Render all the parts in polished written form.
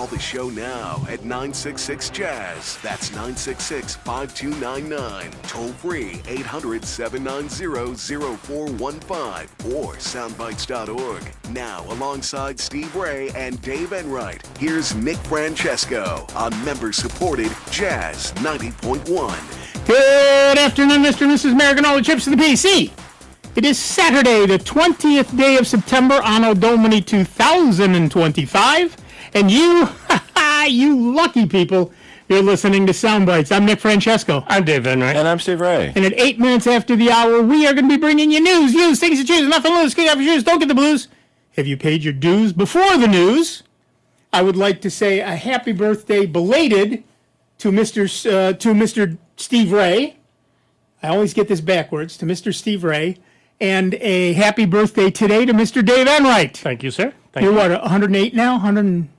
Call the show now at 966-JAZZ. That's 966-5299. Toll free 800-790-0415 or soundbytes.org. Now, alongside Steve Ray and Dave Enright, here's Nick Francesco on member-supported Jazz 90.1. Good afternoon, Mr. and Mrs. American, all the chips to the PC. It is Saturday, the 20th day of September, Anno Domini 2025. And you, you lucky people, you're listening to Soundbites. I'm Nick Francesco. I'm Dave Enright. And I'm Steve Ray. And at 8 minutes after the hour, we are going to be bringing you news, things to choose, nothing to lose, kick off your shoes, don't get the blues. Have you paid your dues before the news? I would like to say a happy birthday belated to Mr. Steve Ray. I always get this backwards, to Mr. Steve Ray. And a happy birthday today to Mr. Dave Enright. Thank you, sir. You're what, 108 now? 109?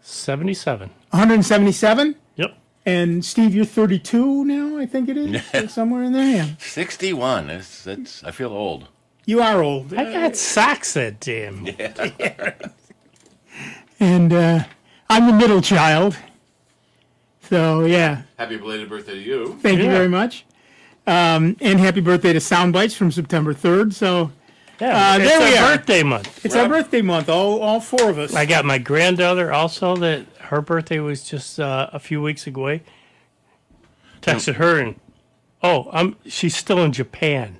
77. 177? Yep. And Steve, you're 32 now, I think it is? Somewhere in there, yeah. 61. I feel old. You are old. I got socks that damn. Yeah. And I'm the middle child. So, yeah. Happy belated birthday to you. Thank you very much. And happy birthday to Soundbites from September 3rd. So, Yeah, there we it's our are. birthday month. It's our birthday month, all four of us. I got my granddaughter also that her birthday was just a few weeks away. Texted her and, she's still in Japan.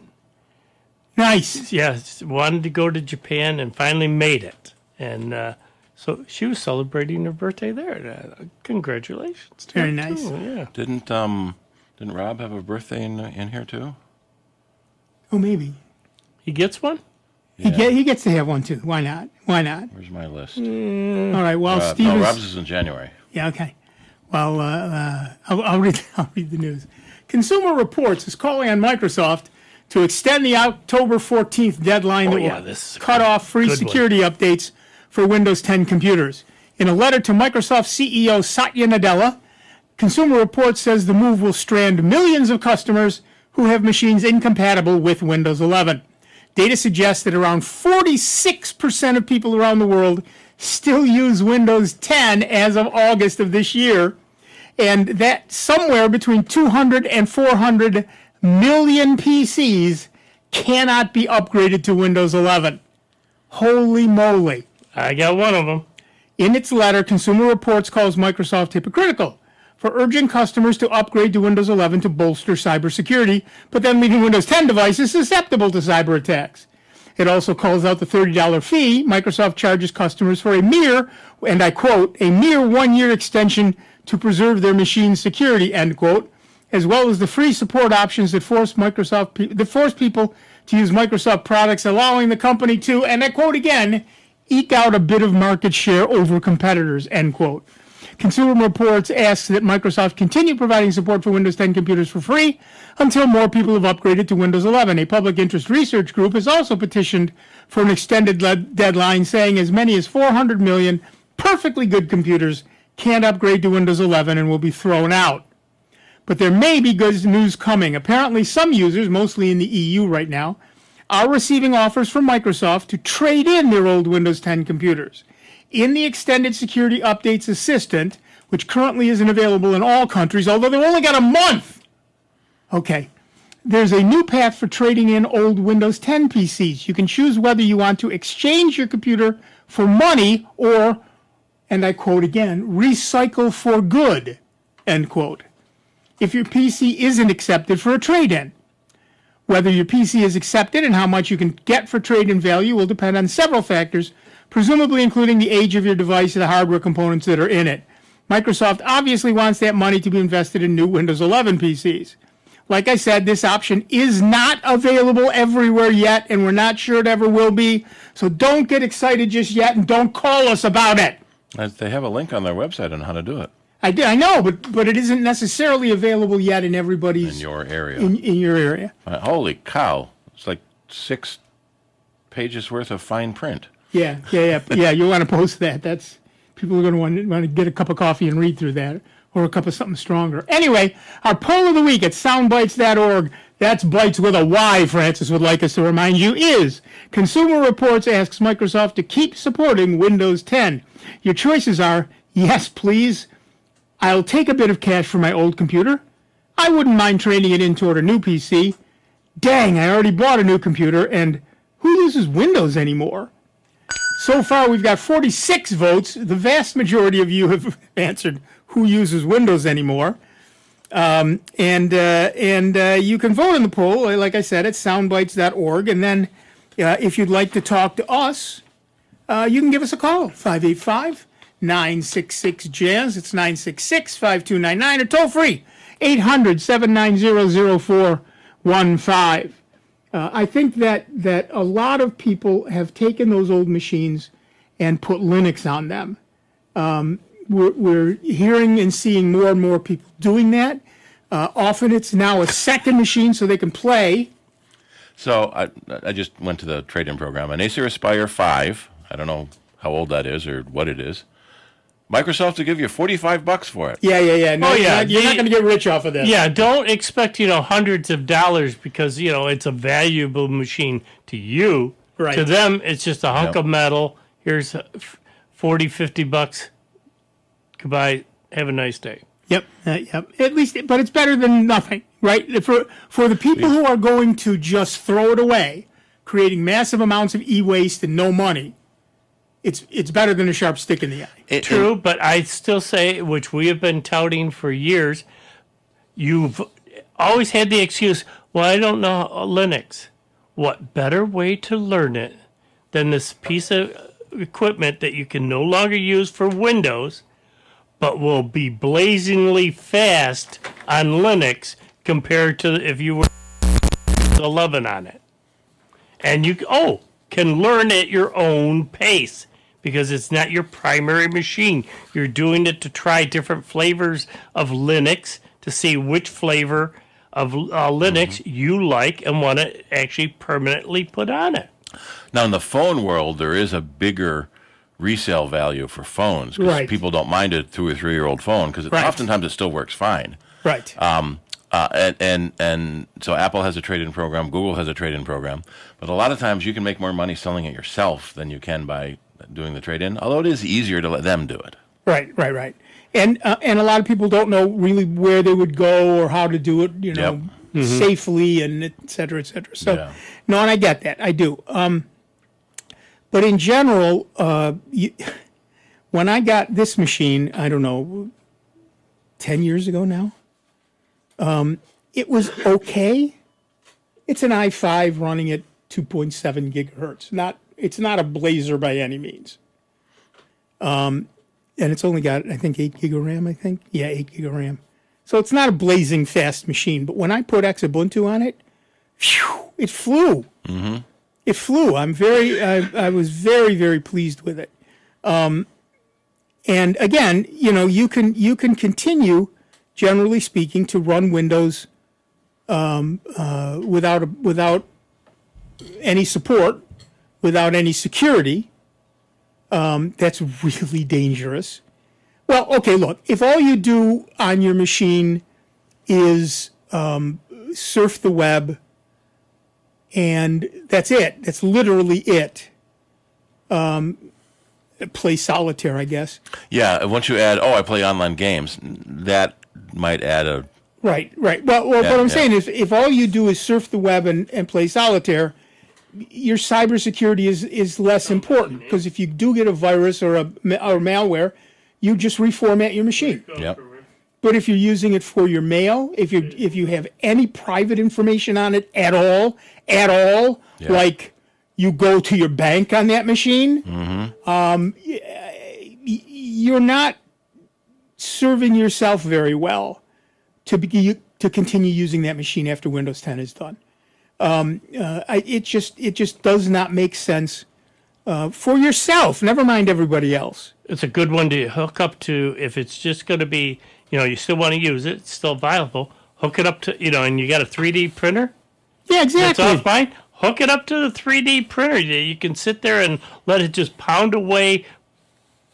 Nice. Yeah, wanted to go to Japan and finally made it. And so she was celebrating her birthday there. Congratulations. to Very her, nice. too, yeah. Didn't Rob have a birthday in here too? Oh, maybe. He gets one? He gets to have one, too. Why not? Where's my list? All right, well, Steve No, is... Rob's is in January. Yeah, okay. Well, I'll read the news. Consumer Reports is calling on Microsoft to extend the October 14th deadline that will this is cut off free good security updates for Windows 10 computers. In a letter to Microsoft CEO Satya Nadella, Consumer Reports says the move will strand millions of customers who have machines incompatible with Windows 11. Data suggests that around 46% of people around the world still use Windows 10 as of August of this year, and that somewhere between 200 and 400 million PCs cannot be upgraded to Windows 11. Holy moly. I got one of them. In its letter, Consumer Reports calls Microsoft hypocritical for urging customers to upgrade to Windows 11 to bolster cybersecurity, but then leaving Windows 10 devices susceptible to cyber attacks. It also calls out the $30 fee Microsoft charges customers for a mere, and I quote, a mere 1-year extension to preserve their machine's security, end quote, as well as the free support options that force people to use Microsoft products, allowing the company to, and I quote again, eke out a bit of market share over competitors, end quote. Consumer Reports asks that Microsoft continue providing support for Windows 10 computers for free until more people have upgraded to Windows 11. A public interest research group has also petitioned for an extended deadline, saying as many as 400 million perfectly good computers can't upgrade to Windows 11 and will be thrown out. But there may be good news coming. Apparently, some users, mostly in the EU right now, are receiving offers from Microsoft to trade in their old Windows 10 computers. In the Extended Security Updates Assistant, which currently isn't available in all countries, although they've only got a month. Okay, there's a new path for trading in old Windows 10 PCs. You can choose whether you want to exchange your computer for money or, and I quote again, recycle for good, end quote, if your PC isn't accepted for a trade-in. Whether your PC is accepted and how much you can get for trade-in value will depend on several factors, presumably including the age of your device and the hardware components that are in it. Microsoft obviously wants that money to be invested in new Windows 11 PCs. Like I said, this option is not available everywhere yet, and we're not sure it ever will be. So don't get excited just yet, and don't call us about it. They have a link on their website on how to do it. I know, but it isn't necessarily available yet in everybody's... In your area. In your area. Holy cow. It's like 6 pages worth of fine print. Yeah, you want to post that. That's people are going to want to get a cup of coffee and read through that, or a cup of something stronger. Anyway, our poll of the week at soundbytes.org, that's Bytes with a Y, Francis would like us to remind you, is Consumer Reports asks Microsoft to keep supporting Windows 10. Your choices are Yes, please. I'll take a bit of cash for my old computer. I wouldn't mind trading it in toward a new PC. Dang, I already bought a new computer, and who uses Windows anymore? So far, we've got 46 votes. The vast majority of you have answered who uses Windows anymore. And you can vote in the poll, like I said, at soundbytes.org. And then if you'd like to talk to us, you can give us a call, 585-966-JAZZ. It's 966-5299, or toll free, 800-790-0415. I think that a lot of people have taken those old machines and put Linux on them. We're hearing and seeing more and more people doing that. Often it's now a second machine so they can play. So I just went to the trade-in program. An Acer Aspire 5, I don't know how old that is or what it is. Microsoft will give you $45 for it. Yeah. No, yeah, you're not going to get rich off of this. Yeah, don't expect, hundreds of dollars because, it's a valuable machine to you. Right. To them, it's just a hunk of metal. Here's $40-$50. Goodbye. Have a nice day. Yep. At least, but it's better than nothing, right? For the people who are going to just throw it away, creating massive amounts of e-waste and no money, it's better than a sharp stick in the eye. True, but I still say, which we have been touting for years, you've always had the excuse, well, I don't know Linux. What better way to learn it than this piece of equipment that you can no longer use for Windows, but will be blazingly fast on Linux compared to if you were 11 on it. And you can learn at your own pace because it's not your primary machine. You're doing it to try different flavors of Linux to see which flavor of Linux you like and want to actually permanently put on it. Now, in the phone world, there is a bigger resale value for phones because Right. people don't mind a 2 or 3 year old phone because Right. oftentimes it still works fine. Right. And so Apple has a trade-in program, Google has a trade-in program, but a lot of times you can make more money selling it yourself than you can by doing the trade-in. Although it is easier to let them do it. Right. And a lot of people don't know really where they would go or how to do it, safely and et cetera, et cetera. So, Yeah. no, and I get that. I do. But in general, when I got this machine, I don't know, 10 years ago now, it was okay. It's an i5 running at 2.7 gigahertz. It's not a blazer by any means. And it's only got, I think, 8 gig of RAM, I think. Yeah, 8 gig of RAM. So it's not a blazing fast machine. But when I put Xubuntu on it, it flew. Mm-hmm. It flew. I was very, very pleased with it. And again, you can continue, generally speaking, to run Windows without any support, without any security. That's really dangerous. Well, okay, look, if all you do on your machine is surf the web, and that's it, that's literally it. Play solitaire, I guess. Yeah, once you add, I play online games, that might add a... Right. Well, what I'm saying is if all you do is surf the web and play solitaire, your cybersecurity is less important because if you do get a virus or malware, you just reformat your machine. Yep. But if you're using it for your mail, if you have any private information on it at all, like you go to your bank on that machine, you're not serving yourself very well to continue using that machine after Windows 10 is done. It just does not make sense for yourself. Never mind everybody else. It's a good one to hook up to if it's just going to be, you still want to use it, it's still viable. Hook it up to, and you got a 3D printer. Yeah, exactly. That's fine. Hook it up to the 3D printer. You can sit there and let it just pound away,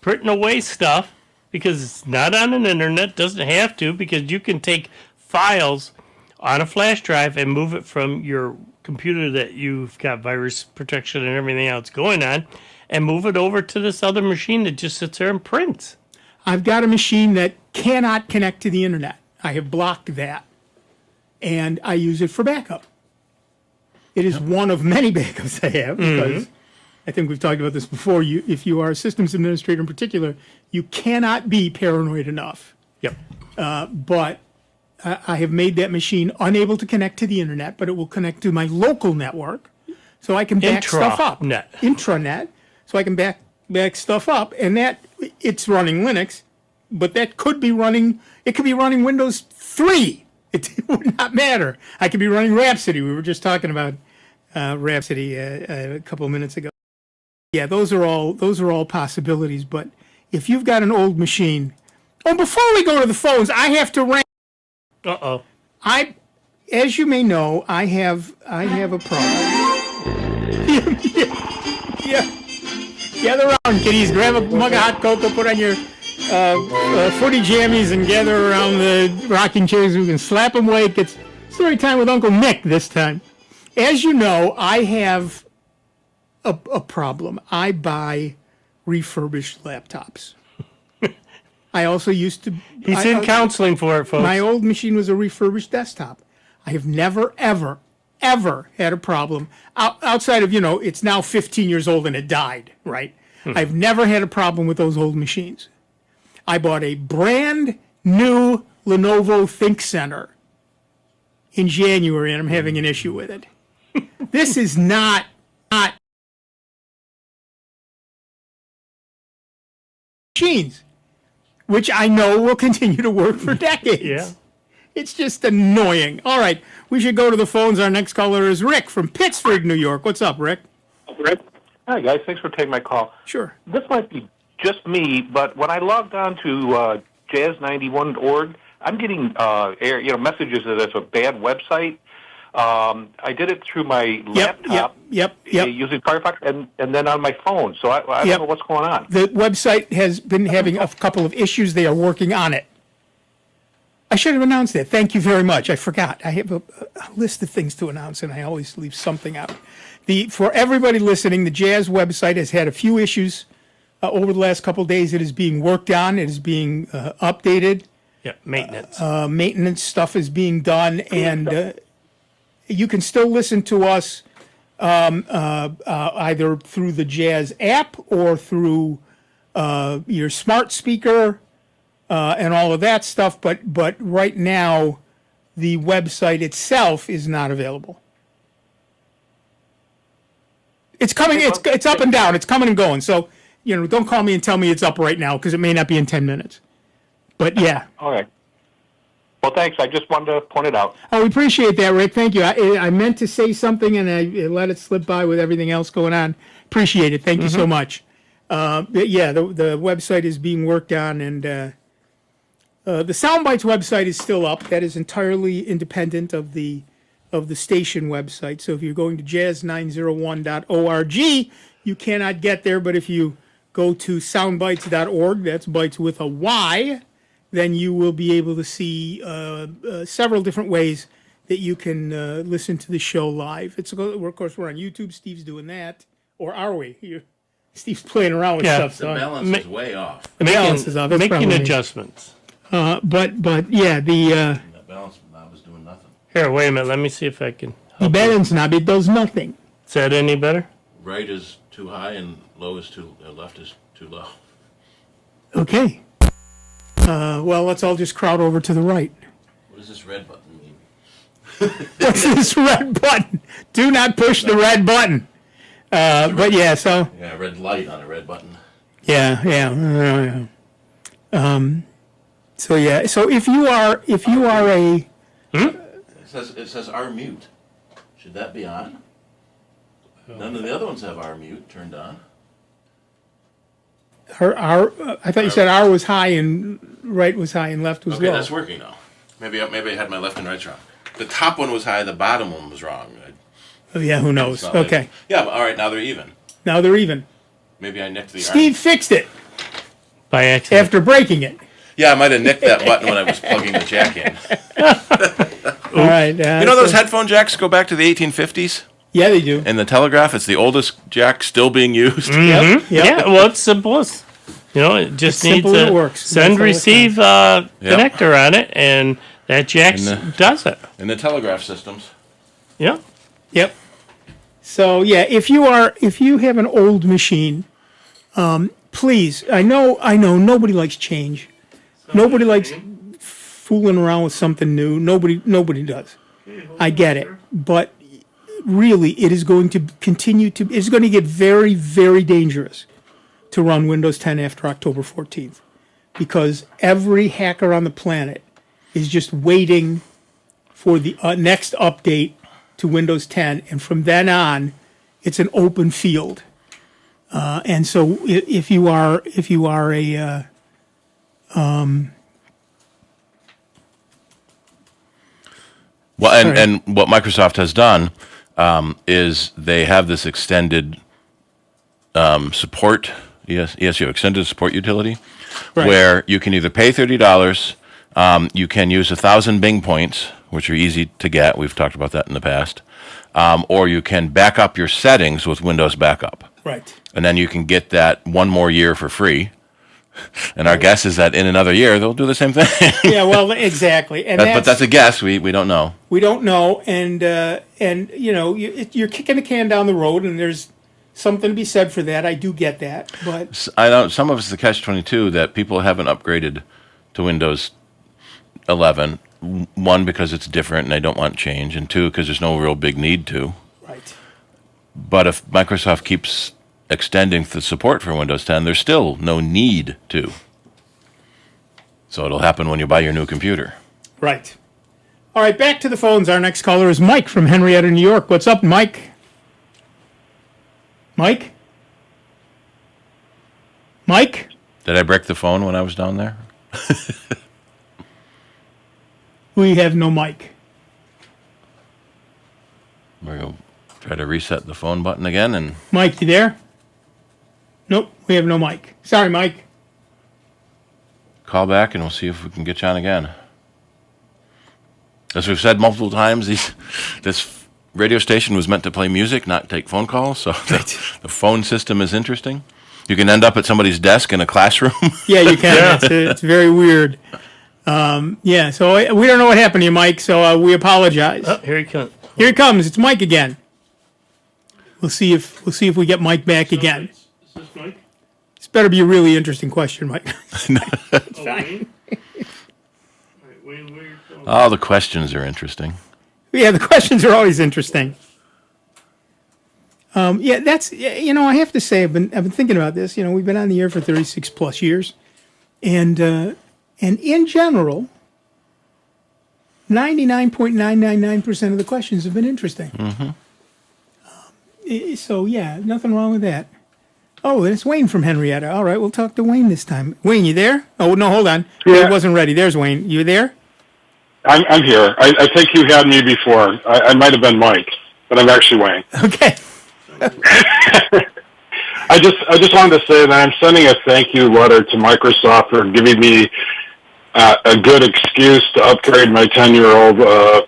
printing away stuff because it's not on an internet. Doesn't have to because you can take files on a flash drive and move it from your computer that you've got virus protection and everything else going on and move it over to this other machine that just sits there and prints. I've got a machine that cannot connect to the internet. I have blocked that, and I use it for backup. It is one of many backups I have because I think we've talked about this before. If you are a systems administrator in particular, you cannot be paranoid enough. Yep. But I have made that machine unable to connect to the internet, but it will connect to my local network, so I can back stuff up. Intranet, so I can back stuff up, and that it's running Linux, but that could be running. It could be running Windows 3. It would not matter. I could be running Rhapsody. We were just talking about Rhapsody a couple of minutes ago. Yeah, those are all possibilities. But if you've got an old machine, before we go to the phones, I have to rank. As you may know, I have a problem. Yeah. Gather around, kiddies. Grab a mug of hot cocoa, put on your footy jammies, and gather around the rocking chairs. We can slap them awake. It's story time with Uncle Nick this time. As you know, I have a problem. I buy refurbished laptops. I also used to. He's in counseling for it, folks. My old machine was a refurbished desktop. I have never, ever had a problem outside of, it's now 15 years old and it died, right? I've never had a problem with those old machines. I bought a brand new Lenovo ThinkCenter in January, and I'm having an issue with it. This is not machines, which I know will continue to work for decades. Yeah. It's just annoying. All right, we should go to the phones. Our next caller is Rick from Pittsford, New York. What's up, Rick? Hi, guys. Thanks for taking my call. Sure. This might be just me, but when I logged on to jazz91.org, I'm getting messages that it's a bad website. I did it through my laptop using Firefox and then on my phone, so I don't know what's going on. The website has been having a couple of issues. They are working on it. I should have announced that. Thank you very much. I forgot. I have a list of things to announce, and I always leave something out. For everybody listening, the Jazz website has had a few issues over the last couple of days. It is being worked on. It is being updated. Yeah, maintenance. Maintenance stuff is being done, and you can still listen to us either through the Jazz app or through your smart speaker and all of that stuff. But right now, the website itself is not available. It's coming. It's up and down. It's coming and going. So don't call me and tell me it's up right now because it may not be in 10 minutes. But yeah. All right. Well, thanks. I just wanted to point it out. Oh, we appreciate that, Rick. Thank you. I meant to say something and I let it slip by with everything else going on. Appreciate it. Thank you so much. But yeah, the website is being worked on, and the Soundbytes website is still up. That is entirely independent of the station website. So if you're going to jazz901.org, you cannot get there. But if you go to soundbytes.org, that's bytes with a Y, then you will be able to see several different ways that you can listen to the show live. Of course, we're on YouTube. Steve's doing that. Or are we? Steve's playing around with stuff. The balance is way off. The balance is off. That's Making probably adjustments. But yeah, the That balance knob is doing nothing. Here, wait a minute. Let me see if I can. balance knob, it does nothing. Is that any better? Right is too high and low is left is too low. Okay. Well, let's all just crowd over to the right. What does this red button mean? What's this red button? Do not push the red button. But yeah, so. Yeah, red light on a red button. Yeah. So yeah, so if you are a. It says R mute. Should that be on? None of the other ones have R mute turned on. I thought you said R was high and right was high and left was Okay, low. that's working now. Maybe I had my left and right wrong. The top one was high, the bottom one was wrong. Oh, yeah, who knows? Okay. Yeah, but all right, now they're even. Now they're even. Maybe I nicked the Steve fixed it By accident. after breaking it. Yeah, I might have nicked that button when I was plugging the jack in. All right. You know those headphone jacks go back to the 1850s? Yeah, they do. In the telegraph, it's the oldest jack still being used. Yep. Yeah, well, it's simplest. You know, it just It's needs simple and a it works. send That's all it receive connector on it, and that jack does it. In the telegraph systems. Yeah. Yep. So yeah, if you have an old machine, please, I know nobody likes change. Nobody likes fooling around with something new. Nobody does. I get it, but really, it is going to it's going to get very, very dangerous to run Windows 10 after October 14th, because every hacker on the planet is just waiting for the next update to Windows 10, and from then on, it's an open field. And so, if you are a Well, and what Microsoft has done is they have this extended support, ESU, extended support utility, Right. where you can either pay $30, you can use 1,000 Bing points, which are easy to get. We've talked about that in the past. Or you can back up your settings with Windows Backup. right. And then you can get that one more year for free. And our guess is that in another year, they'll do the same thing. Yeah, well, exactly, and But that's a guess. We don't know. we don't know, and you know, you're kicking the can down the road, and there's something to be said for that. I do get that, but I know some of it's the catch-22 that people haven't upgraded to Windows 11. One, because it's different and they don't want change, and two, because there's no real big need to. right. But if Microsoft keeps extending the support for Windows 10, there's still no need to. So it'll happen when you buy your new computer. Right. All right, back to the phones. Our next caller is Mike from Henrietta, New York. What's up, Mike? Mike? Mike? Did I break the phone when I was down there? We have no mic. We're going to try to reset the phone button again and Mike, you there? Nope, we have no mic. Sorry, Mike. call back, and we'll see if we can get you on again. As we've said multiple times, this radio station was meant to play music, not take phone calls, so the phone system is interesting. You can end up at somebody's desk in a classroom. Yeah, you can. It's very weird. Yeah, so we don't know what happened to you, Mike, so we apologize. Oh, here he comes. Here he comes. It's Mike again. We'll see if we get Mike back again. Is this Mike? This better be a really interesting question, Mike. Wayne? Oh, the questions are interesting. Yeah, the questions are always interesting. Yeah, that's, you know, I have to say, I've been thinking about this. You know, we've been on the air for 36 plus years, and in general, 99.999% of the questions have been interesting. Mm-hmm. So yeah, nothing wrong with that. Oh, it's Wayne from Henrietta. All right, we'll talk to Wayne this time. Wayne, you there? Oh no, hold on. Yeah. He wasn't ready. There's Wayne. You there? I'm here. I think you had me before. I might have been Mike, but I'm actually Wayne. Okay. I just wanted to say that I'm sending a thank you letter to Microsoft for giving me a good excuse to upgrade my 10-year-old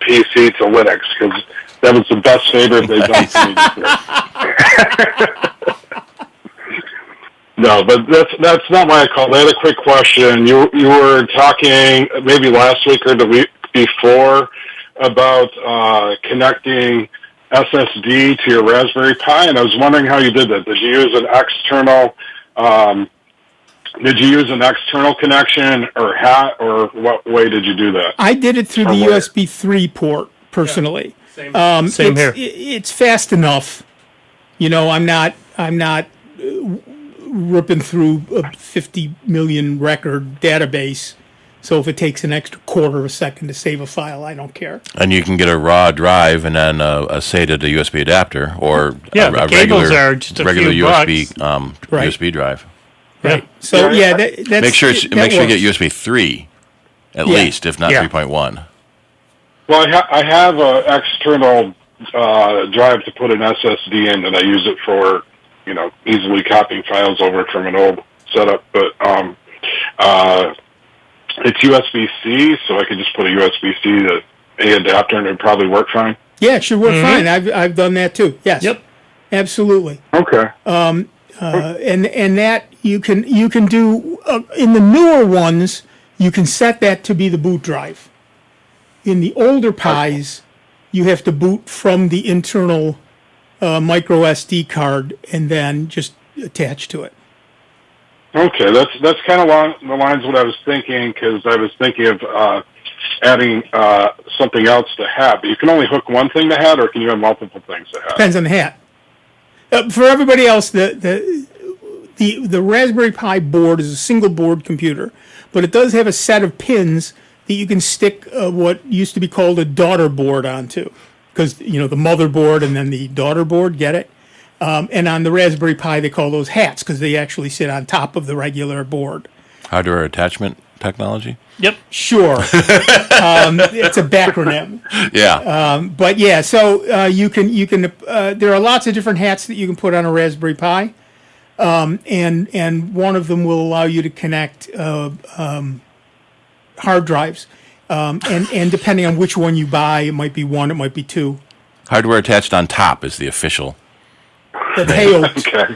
PC to Linux, because that was the best favor they've done for me this year. No, but that's not why I called. I had a quick question. You were talking maybe last week or the week before about connecting SSD to your Raspberry Pi, and I was wondering how you did that. Did you use an external connection, or what way did you do that? I did it through the USB 3 port personally. Same here. It's fast enough. You know, I'm not ripping through a 50 million record database. So if it takes an extra quarter of a second to save a file, I don't care. And you can get a raw drive and then a SATA to USB adapter, or Yeah, a the cables regular, are just a regular few USB Right. USB drive. Right. So yeah, that's, Make sure you that get works. USB 3 at Yeah. least, if not Yeah. 3.1. Well, I have an external drive to put an SSD in, and I use it for, you know, easily copying files over from an old setup. But it's USB-C, so I could just put a USB-C to A adapter, and it'd probably work fine. Yeah, it should work fine. I've done that too. Yes. Yep. Absolutely. Okay. And that You can do in the newer ones. You can set that to be the boot drive. In the older Pis, you have to boot from the internal micro SD card and then just attach to it. Okay, that's kind of along the lines of what I was thinking, because I was thinking of adding something else to hat. But you can only hook one thing to hat, or can you have multiple things to hat? Depends on the hat. For everybody else, the Raspberry Pi board is a single board computer, but it does have a set of pins that you can stick what used to be called a daughter board onto, because the motherboard and then the daughter board, get it? And on the Raspberry Pi, they call those hats because they actually sit on top of the regular board. Hardware attachment technology? Yep. Sure. It's a backronym. Yeah. But yeah, so you can. There are lots of different hats that you can put on a Raspberry Pi, and one of them will allow you to connect hard drives, and depending on which one you buy, it might be one, it might be two. Hardware attached on top is the official. That's Hayote. Okay.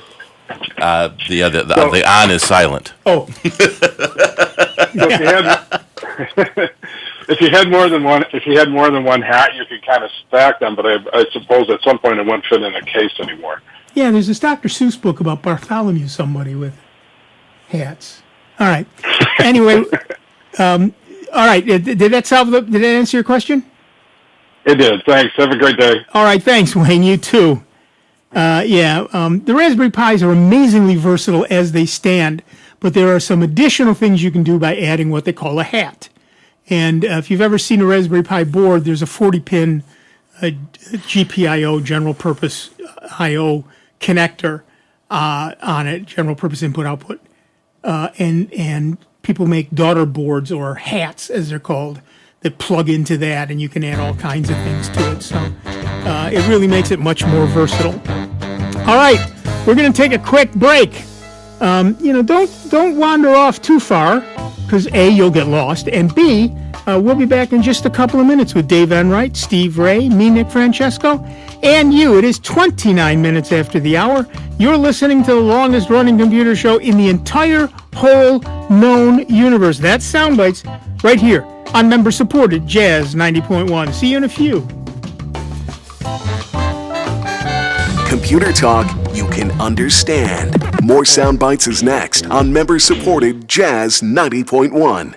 The on is silent. Oh. So if you had more than one hat, you could kind of stack them. But I suppose at some point it wouldn't fit in a case anymore. Yeah, there's this Dr. Seuss book about Bartholomew, somebody with hats. All right. Anyway, all right. Did that answer your question? It did. Thanks. Have a great day. All right. Thanks, Wayne. You too. The Raspberry Pis are amazingly versatile as they stand, but there are some additional things you can do by adding what they call a hat. And if you've ever seen a Raspberry Pi board, there's a 40-pin GPIO, general purpose I/O connector on it, general purpose input-output. And people make daughter boards, or hats as they're called, that plug into that, and you can add all kinds of things to it. So it really makes it much more versatile. All right, we're going to take a quick break. Don't wander off too far, because A, you'll get lost, and B, we'll be back in just a couple of minutes with Dave Enright, Steve Ray, me, Nick Francesco, and you. It is 29 minutes after the hour. You're listening to the longest running computer show in the entire whole known universe. That's Soundbites right here on member-supported Jazz 90.1. See you in a few. Computer talk you can understand. More Sound Bites is next on member-supported Jazz 90.1.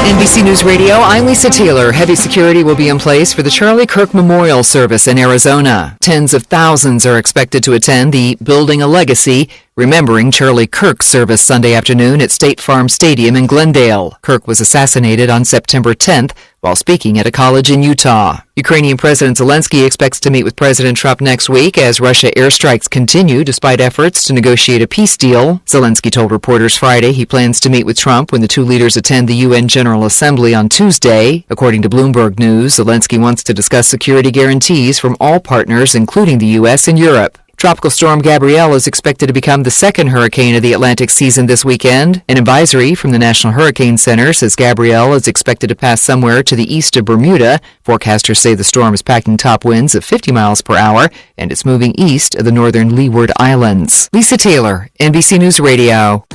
NBC News Radio, I'm Lisa Taylor. Heavy security will be in place for the Charlie Kirk Memorial Service in Arizona. Tens of thousands are expected to attend the Building a Legacy, Remembering Charlie Kirk service Sunday afternoon at State Farm Stadium in Glendale. Kirk was assassinated on September 10th while speaking at a college in Utah. Ukrainian President Zelensky expects to meet with President Trump next week as Russia airstrikes continue despite efforts to negotiate a peace deal. Zelensky told reporters Friday he plans to meet with Trump when the two leaders attend the UN General Assembly on Tuesday. According to Bloomberg News, Zelensky wants to discuss security guarantees from all partners, including the U.S. and Europe. Tropical storm Gabrielle is expected to become the second hurricane of the Atlantic season this weekend. An advisory from the National Hurricane Center says Gabrielle is expected to pass somewhere to the east of Bermuda. Forecasters say the storm is packing top winds of 50 miles per hour, and it's moving east of the northern Leeward Islands. Lisa Taylor, NBC News Radio.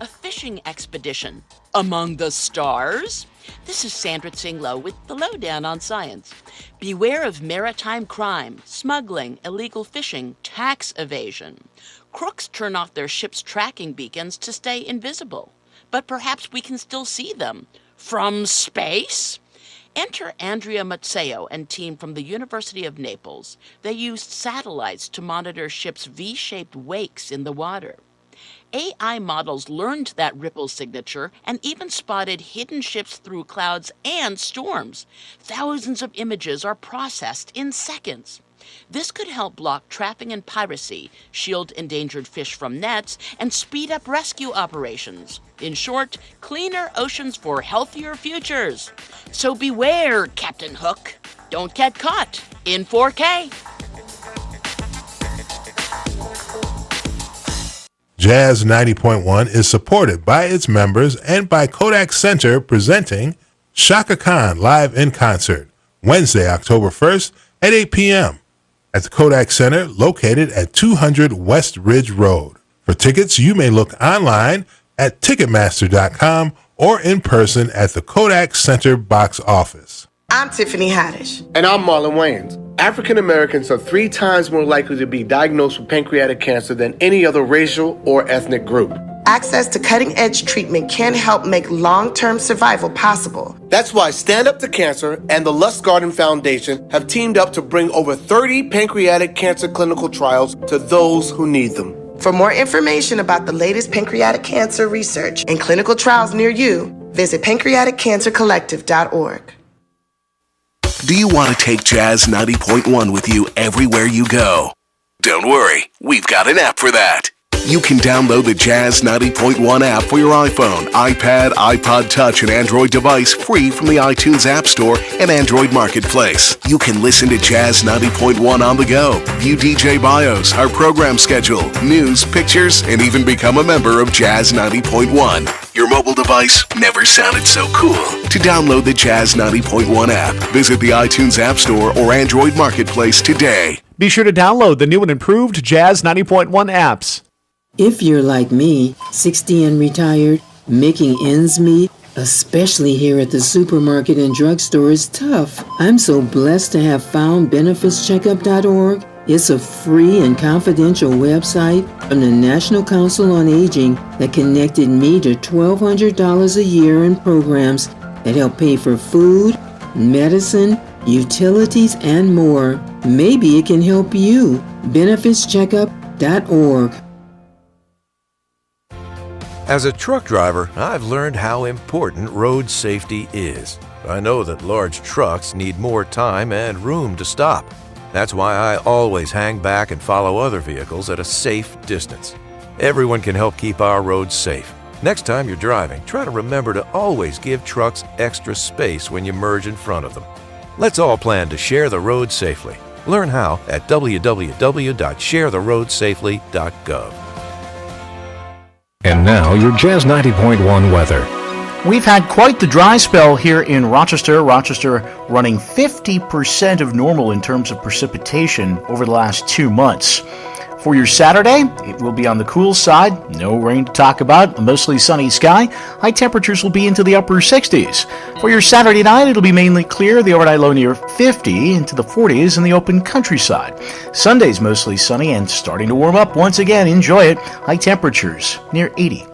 A fishing expedition among the stars? This is Sandra Tsinglow with the Lowdown on Science. Beware of maritime crime, smuggling, illegal fishing, tax evasion. Crooks turn off their ship's tracking beacons to stay invisible. But perhaps we can still see them. From space? Enter Andrea Mazzeo and team from the University of Naples. They used satellites to monitor ships' V-shaped wakes in the water. AI models learned that ripple signature and even spotted hidden ships through clouds and storms. Thousands of images are processed in seconds. This could help block trapping and piracy, shield endangered fish from nets, and speed up rescue operations. In short, cleaner oceans for healthier futures. So beware, Captain Hook. Don't get caught in 4K. Jazz 90.1 is supported by its members and by Kodak Center presenting Shaka Khan live in concert, Wednesday, October 1st at 8 p.m. at the Kodak Center located at 200 West Ridge Road. For tickets, you may look online at Ticketmaster.com or in person at the Kodak Center box office. I'm Tiffany Haddish. And I'm Marlon Wayans. African Americans are 3 times more likely to be diagnosed with pancreatic cancer than any other racial or ethnic group. Access to cutting-edge treatment can help make long-term survival possible. That's why Stand Up to Cancer and the Lust Garden Foundation have teamed up to bring over 30 pancreatic cancer clinical trials to those who need them. For more information about the latest pancreatic cancer research and clinical trials near you, visit pancreaticcancercollective.org. Do you want to take Jazz 90.1 with you everywhere you go? Don't worry, we've got an app for that. You can download the Jazz 90.1 app for your iPhone, iPad, iPod Touch, and Android device free from the iTunes App Store and Android Marketplace. You can listen to Jazz 90.1 on the go, view DJ bios, our program schedule, news, pictures, and even become a member of Jazz 90.1. Your mobile device never sounded so cool. To download the Jazz 90.1 app, visit the iTunes App Store or Android Marketplace today. Be sure to download the new and improved Jazz 90.1 apps. If you're like me, 60 and retired, making ends meet, especially here at the supermarket and drugstore, is tough. I'm so blessed to have found benefitscheckup.org. It's a free and confidential website from the National Council on Aging that connected me to $1,200 a year in programs that help pay for food, medicine, utilities, and more. Maybe it can help you. benefitscheckup.org. As a truck driver, I've learned how important road safety is. I know that large trucks need more time and room to stop. That's why I always hang back and follow other vehicles at a safe distance. Everyone can help keep our roads safe. Next time you're driving, try to remember to always give trucks extra space when you merge in front of them. Let's all plan to share the road safely. Learn how at www.sharetheroadsafely.gov. And now your Jazz 90.1 weather. We've had quite the dry spell here in Rochester. Rochester running 50% of normal in terms of precipitation over the last 2 months. For your Saturday, it will be on the cool side. No rain to talk about. A mostly sunny sky. High temperatures will be into the upper 60s. For your Saturday night, it'll be mainly clear. The overnight low near 50 into the 40s in the open countryside. Sunday's mostly sunny and starting to warm up once again. Enjoy it. High temperatures near 80.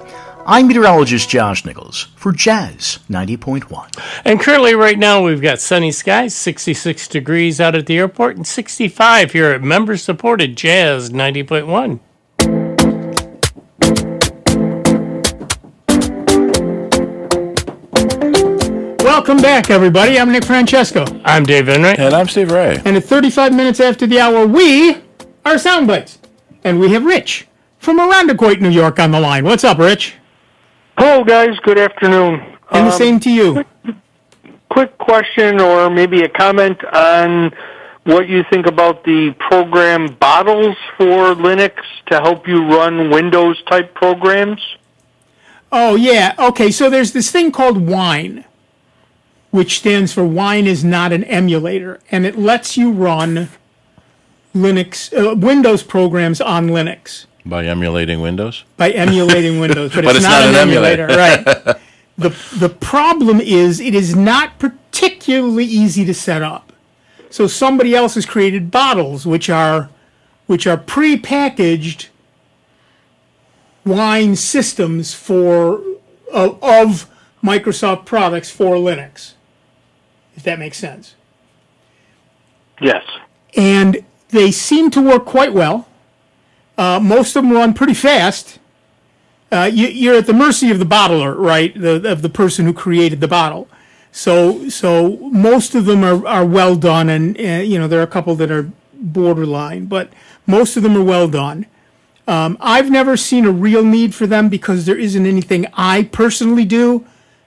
I'm meteorologist Josh Nichols for Jazz 90.1. And currently right now we've got sunny skies, 66 degrees out at the airport, and 65 here at member-supported Jazz 90.1. Welcome back, everybody. I'm Nick Francesco. I'm Dave Enright. And I'm Steve Ray. And at 35 minutes after the hour, we are Sound Bytes. And we have Rich from Irondequoit, New York on the line. What's up, Rich? Hello, guys. Good afternoon. And the same to you. Quick question or maybe a comment on what you think about the program bottles for Linux to help you run Windows-type programs. Oh, yeah. Okay, so there's this thing called Wine, which stands for Wine is Not an Emulator, and it lets you run Linux, Windows programs on Linux. By emulating Windows? By emulating Windows, but it's not an emulator. Right. The problem is it is not particularly easy to set up. So somebody else has created bottles which are pre-packaged Wine systems for of Microsoft products for Linux. If that makes sense. Yes. And they seem to work quite well. Most of them run pretty fast. You're at the mercy of the bottler, right? Of the person who created the bottle. So most of them are well done, and there are a couple that are borderline, but most of them are well done. I've never seen a real need for them because there isn't anything I personally do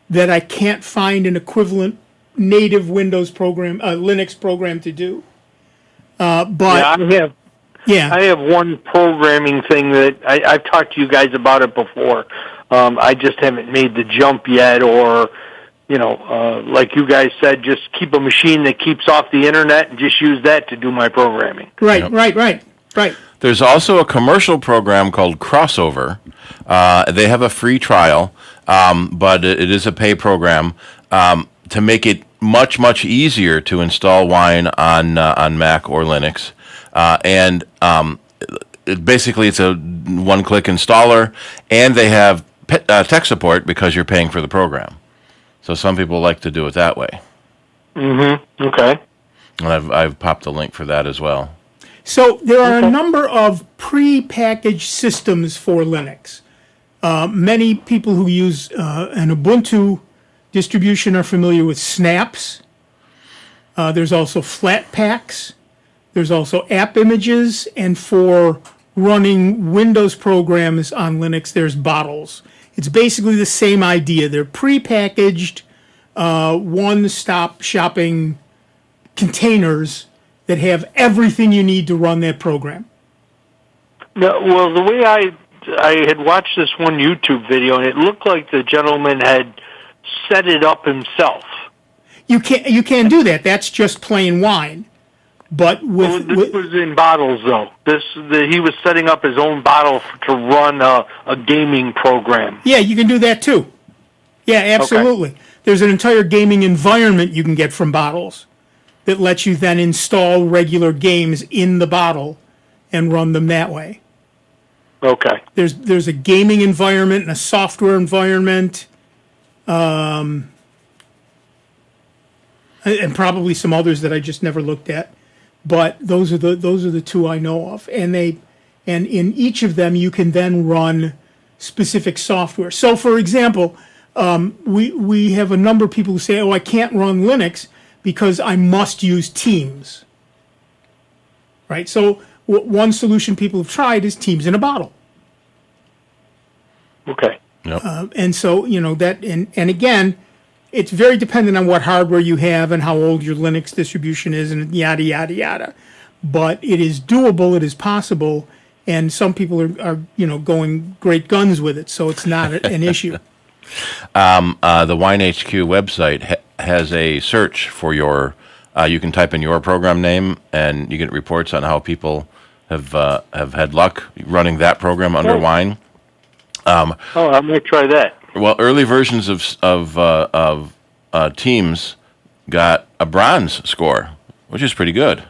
that I can't find an equivalent native Windows program, Linux program to do. But I have one programming thing that I've talked to you guys about it before. I just haven't made the jump yet, or like you guys said, just keep a machine that keeps off the internet and just use that to do my programming. Right, Yep. right. There's also a commercial program called Crossover. They have a free trial, but it is a pay program to make it much easier to install Wine on Mac or Linux. Basically, it's a one-click installer, and they have tech support because you're paying for the program. So some people like to do it that way. Mm-hmm. Okay. And I've popped a link for that as well. So there are a number of pre-packaged systems for Linux. Many people who use an Ubuntu distribution are familiar with snaps. There's also Flatpaks. There's also app images. And for running Windows programs on Linux, there's bottles. It's basically the same idea. They're pre-packaged, one-stop shopping containers that have everything you need to run that program. No, well, the way I had watched this one YouTube video, and it looked like the gentleman had set it up himself. You can't do that. That's just plain Wine. But this was in bottles, though. He was setting up his own bottle to run a gaming program. Yeah, you can do that too. Yeah, absolutely. Okay. There's an entire gaming environment you can get from bottles that lets you then install regular games in the bottle and run them that way. Okay. There's a gaming environment and a software environment, and probably some others that I just never looked at. But those are the two I know of, and in each of them you can then run specific software. So, for example, we have a number of people who say, "Oh, I can't run Linux because I must use Teams." Right. So, one solution people have tried is Teams in a bottle. Okay. Yep. And so that, and again, it's very dependent on what hardware you have and how old your Linux distribution is and yada, yada, yada. But it is doable, it is possible, and some people are going great guns with it, so it's not an issue. The WineHQ website has a search for your, you can type in your program name, and you get reports on how people have had luck running that program under Wine. I might try that. Well, early versions of Teams got a bronze score, which is pretty good.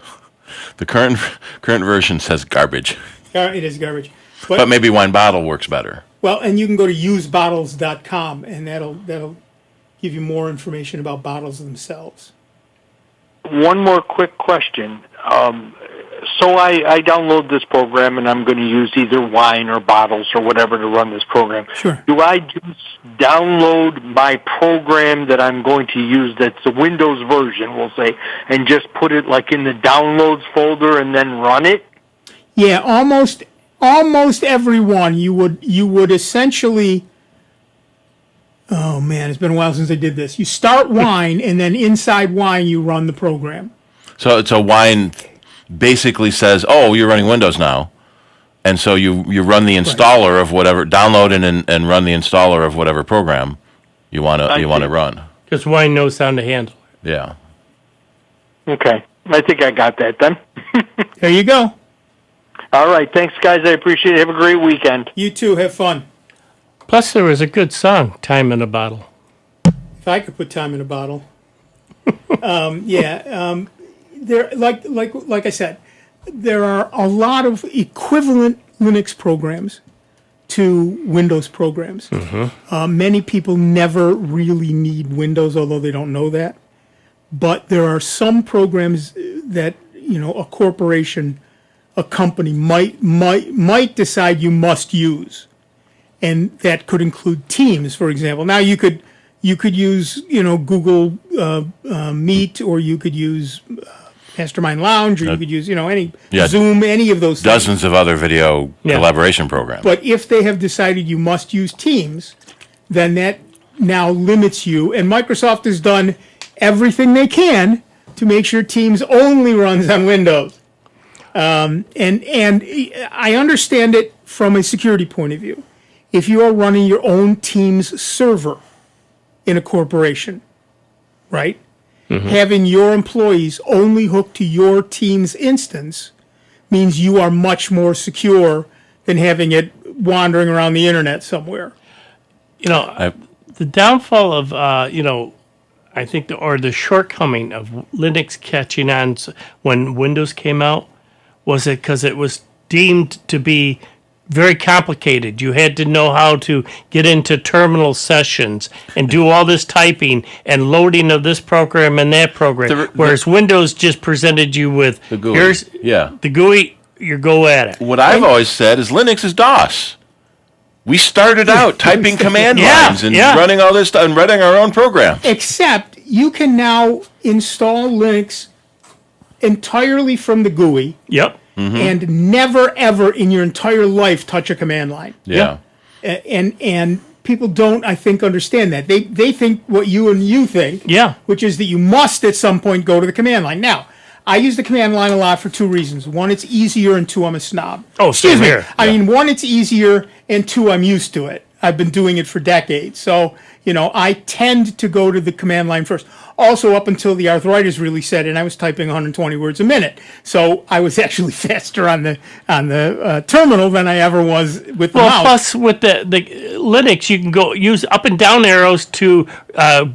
The current version says garbage. It is garbage. But maybe Wine Bottle works better. Well, and you can go to usebottles.com, and that'll give you more information about bottles themselves. One more quick question. So I download this program, and I'm going to use either Wine or Bottles or whatever to run this program. Sure. Do I just download my program that I'm going to use that's the Windows version, we'll say, and just put it like in the downloads folder and then run it? Yeah, almost every one you would essentially. Oh man, it's been a while since I did this. You start Wine, and then inside Wine you run the program. So Wine basically says, "Oh, you're running Windows now," and so you run the installer of whatever, download and run the installer of whatever program you want to run. Because Wine knows how to handle it. Yeah. Okay, I think I got that then. There you go. All right, thanks guys. I appreciate it. Have a great weekend. You too. Have fun. Plus, there was a good song, "Time in a Bottle." If I could put time in a bottle. There, like I said, there are a lot of equivalent Linux programs to Windows programs. Mm-hmm. Many people never really need Windows, although they don't know that. But there are some programs that a corporation, a company might decide you must use, and that could include Teams, for example. Now you could use Google Meet, or you could use Mastermind Lounge, or you could use any Zoom, any of those dozens of other video collaboration programs. But if they have decided you must use Teams, then that now limits you. And Microsoft has done everything they can to make sure Teams only runs on Windows. And I understand it from a security point of view. If you are running your own Teams server in a corporation, right? Having your employees only hooked to your team's instance means you are much more secure than having it wandering around the internet somewhere. The downfall of, I think, the shortcoming of Linux catching on when Windows came out was it because it was deemed to be very complicated. You had to know how to get into terminal sessions and do all this typing and loading of this program and that program. Whereas Windows just presented you with, The GUI. here's the GUI, you go at it. What I've always said is Linux is DOS. We started out typing command lines and running all this stuff and running our own programs. Except you can now install Linux entirely from the GUI. Yep. And never ever in your entire life touch a command line. Yeah. And people don't, I think, understand that. They think what you think. Yeah. Which is that you must at some point go to the command line. Now, I use the command line a lot for two reasons. One, it's easier, and two, I'm a snob. Oh, same Excuse me. here. I mean, one, it's easier, and two, I'm used to it. I've been doing it for decades. So, I tend to go to the command line first. Also, up until the arthritis really set in, I was typing 120 words a minute. So I was actually faster on the terminal than I ever was with the mouse. Plus with the Linux, you can go use up and down arrows to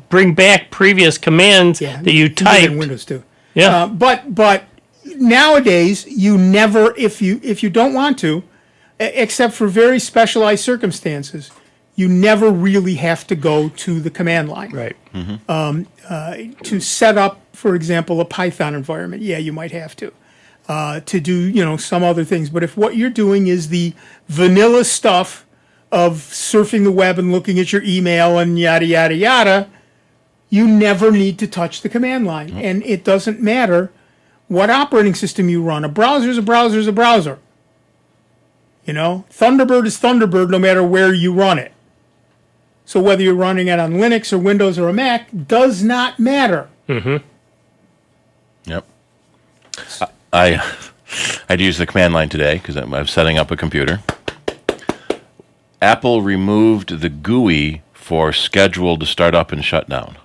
bring back previous commands that you typed. In Windows too. Yeah. But nowadays, you never, if you don't want to, except for very specialized circumstances, you never really have to go to the command line. Right. To set up, for example, a Python environment, you might have to. To do, some other things. But if what you're doing is the vanilla stuff of surfing the web and looking at your email and yada, yada, yada, you never need to touch the command line. And it doesn't matter what operating system you run. A browser is a browser is a browser. Thunderbird is Thunderbird no matter where you run it. So whether you're running it on Linux or Windows or a Mac does not matter. Yep. I'd use the command line today because I'm setting up a computer. Apple removed the GUI for schedule to start up and shut down.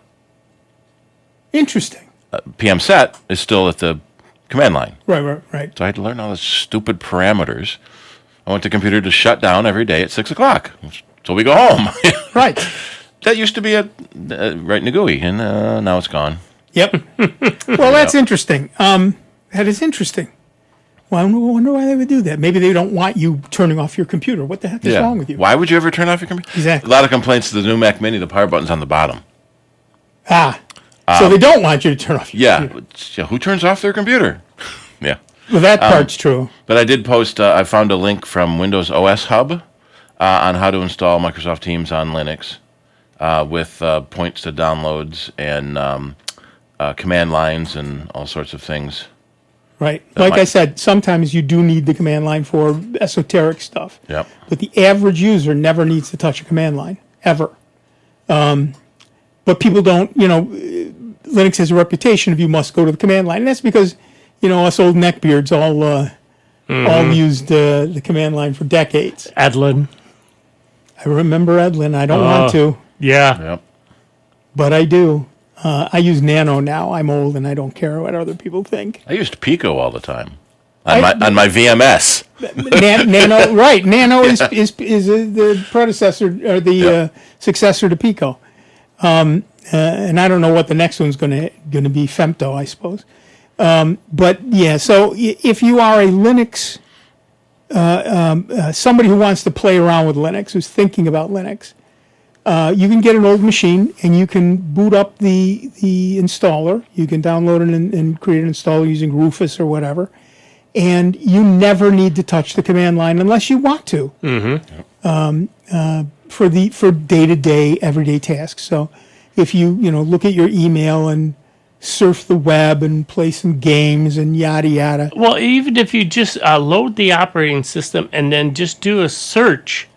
Interesting. PM set is still at the command line. Right. So I had to learn all the stupid parameters. I want the computer to shut down every day at 6 o'clock. So we go home. Right. That used to be right in the GUI, and now it's gone. Yep. Well, that's interesting. That is interesting. Well, I wonder why they would do that. Maybe they don't want you turning off your computer. What the heck is wrong with you? Why would you ever turn off your computer? Exactly. A lot of complaints to the new Mac Mini, the power button's on the bottom. So they don't want you to turn off your computer. Yeah, who turns off their computer? Yeah. Well, that part's true. But I did post, I found a link from Windows OS Hub on how to install Microsoft Teams on Linux with points to downloads and command lines and all sorts of things. Right. Like I said, sometimes you do need the command line for esoteric stuff. Yep. But the average user never needs to touch a command line, ever. But people don't, Linux has a reputation of you must go to the command line. And that's because, us old neckbeards all used the command line for decades. Adlin. I remember Adlin. I don't want to. Yeah. Yep. But I do. I use Nano now. I'm old and I don't care what other people think. I used Pico all the time on my VMS. Nano, right? Nano is the predecessor or the successor to Pico, and I don't know what the next one's going to be. Femto, I suppose. But yeah, so if you are a Linux, somebody who wants to play around with Linux, who's thinking about Linux. You can get an old machine and you can boot up the installer. You can download it and create an installer using Rufus or whatever. And you never need to touch the command line unless you want to. For day-to-day, everyday tasks. So if you look at your email and surf the web and play some games and yada yada. Well, even if you just load the operating system and then just do a search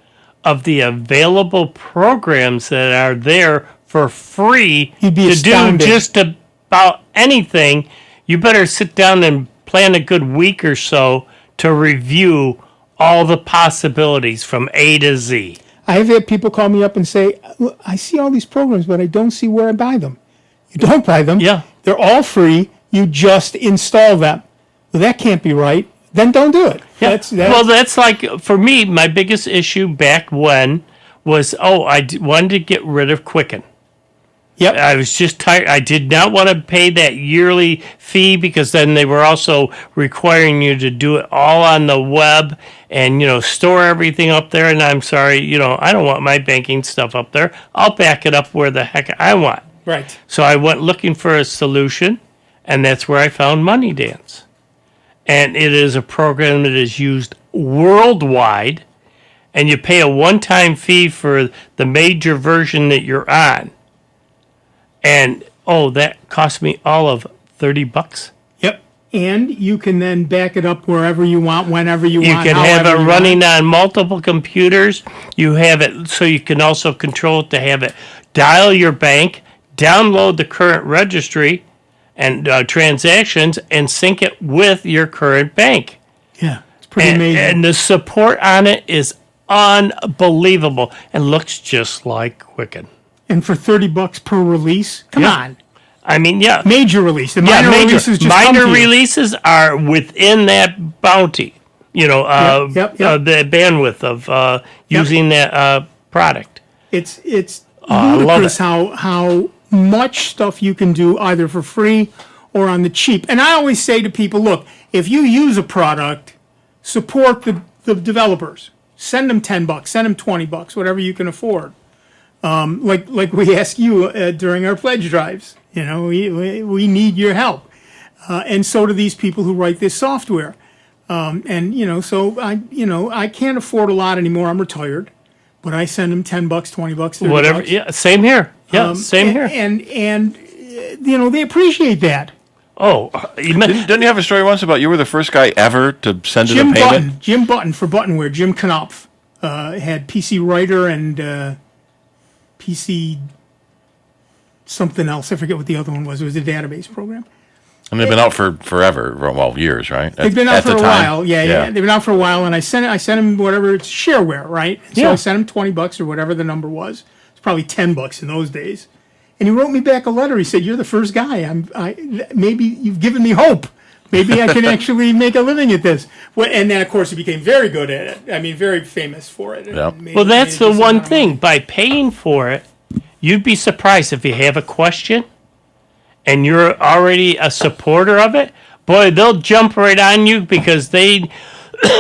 of the available programs that are there for free You'd be to astounded. do just about anything, you better sit down and plan a good week or so to review all the possibilities from A to Z. I've had people call me up and say, "Look, I see all these programs, but I don't see where I buy them." You don't buy them. Yeah. They're all free. You just install them. Well, that can't be right. Then don't do it. Yeah. Well, that's like, for me, my biggest issue back when was, wanted to get rid of Quicken. Yep. I was just tired. I did not want to pay that yearly fee because then they were also requiring you to do it all on the web and, store everything up there. And I'm sorry, I don't want my banking stuff up there. I'll back it up where the heck I want. Right. So I went looking for a solution, and that's where I found MoneyDance. And it is a program that is used worldwide, and you pay a one-time fee for the major version that you're on. And, that cost me all of $30. Yep. And you can then back it up wherever you want, whenever you want. You can have it running on multiple computers. You have it so you can also control it to have it dial your bank, download the current registry and transactions, and sync it with your current bank. Yeah, it's pretty amazing. And the support on it is unbelievable and looks just like Quicken. And for $30 per release, come on. I mean, yeah. Major release. The minor releases just minor come to you. releases are within that bounty. The bandwidth of using that product. It's ludicrous how much stuff you can do either for free or on the cheap. And I always say to people, look, if you use a product, support the developers. Send them $10, send them $20, whatever you can afford. Like we ask you during our pledge drives. We need your help. And so do these people who write this software. So I can't afford a lot anymore. I'm retired. But I send them $10, $20, $30. Whatever. Yeah, same here. Yeah, same here. And they appreciate that. Oh, didn't you have a story once about you were the first guy ever to send in a payment? Jim Button for Buttonware. Jim Knopf had PC Writer and PC something else. I forget what the other one was. It was a database program. And they've been out for forever, years, right? They've been out for a while. Yeah. They've been out for a while, and I sent him whatever, it's shareware, right? So I sent him $20 or whatever the number was. It's probably $10 in those days. And he wrote me back a letter. He said, "You're the first guy. Maybe you've given me hope. Maybe I can actually make a living at this." And then, of course, he became very good at it. I mean, very famous for it. Yep. Well, that's the one thing. By paying for it, you'd be surprised if you have a question and you're already a supporter of it. Boy, they'll jump right on you because they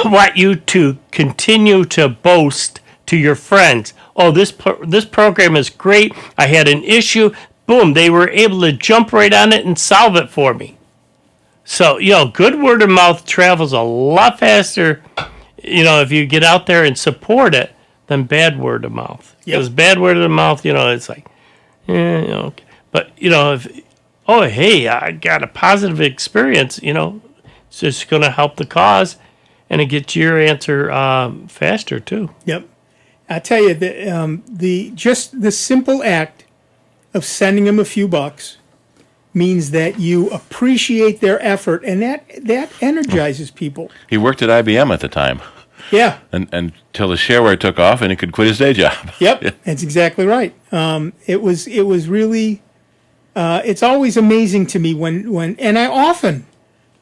want you to continue to boast to your friends. Oh, this program is great. I had an issue. Boom, they were able to jump right on it and solve it for me. So, good word of mouth travels a lot faster, if you get out there and support it than bad word of mouth. Because bad word of mouth, it's like, okay. But, if, hey, I got a positive experience, it's just going to help the cause and it gets your answer faster, too. Yep. I tell you, the simple act of sending them a few bucks means that you appreciate their effort, and that energizes people. He worked at IBM at the time. Yeah. And until the shareware took off and he could quit his day job. Yep, that's exactly right. It was really, it's always amazing to me when and I often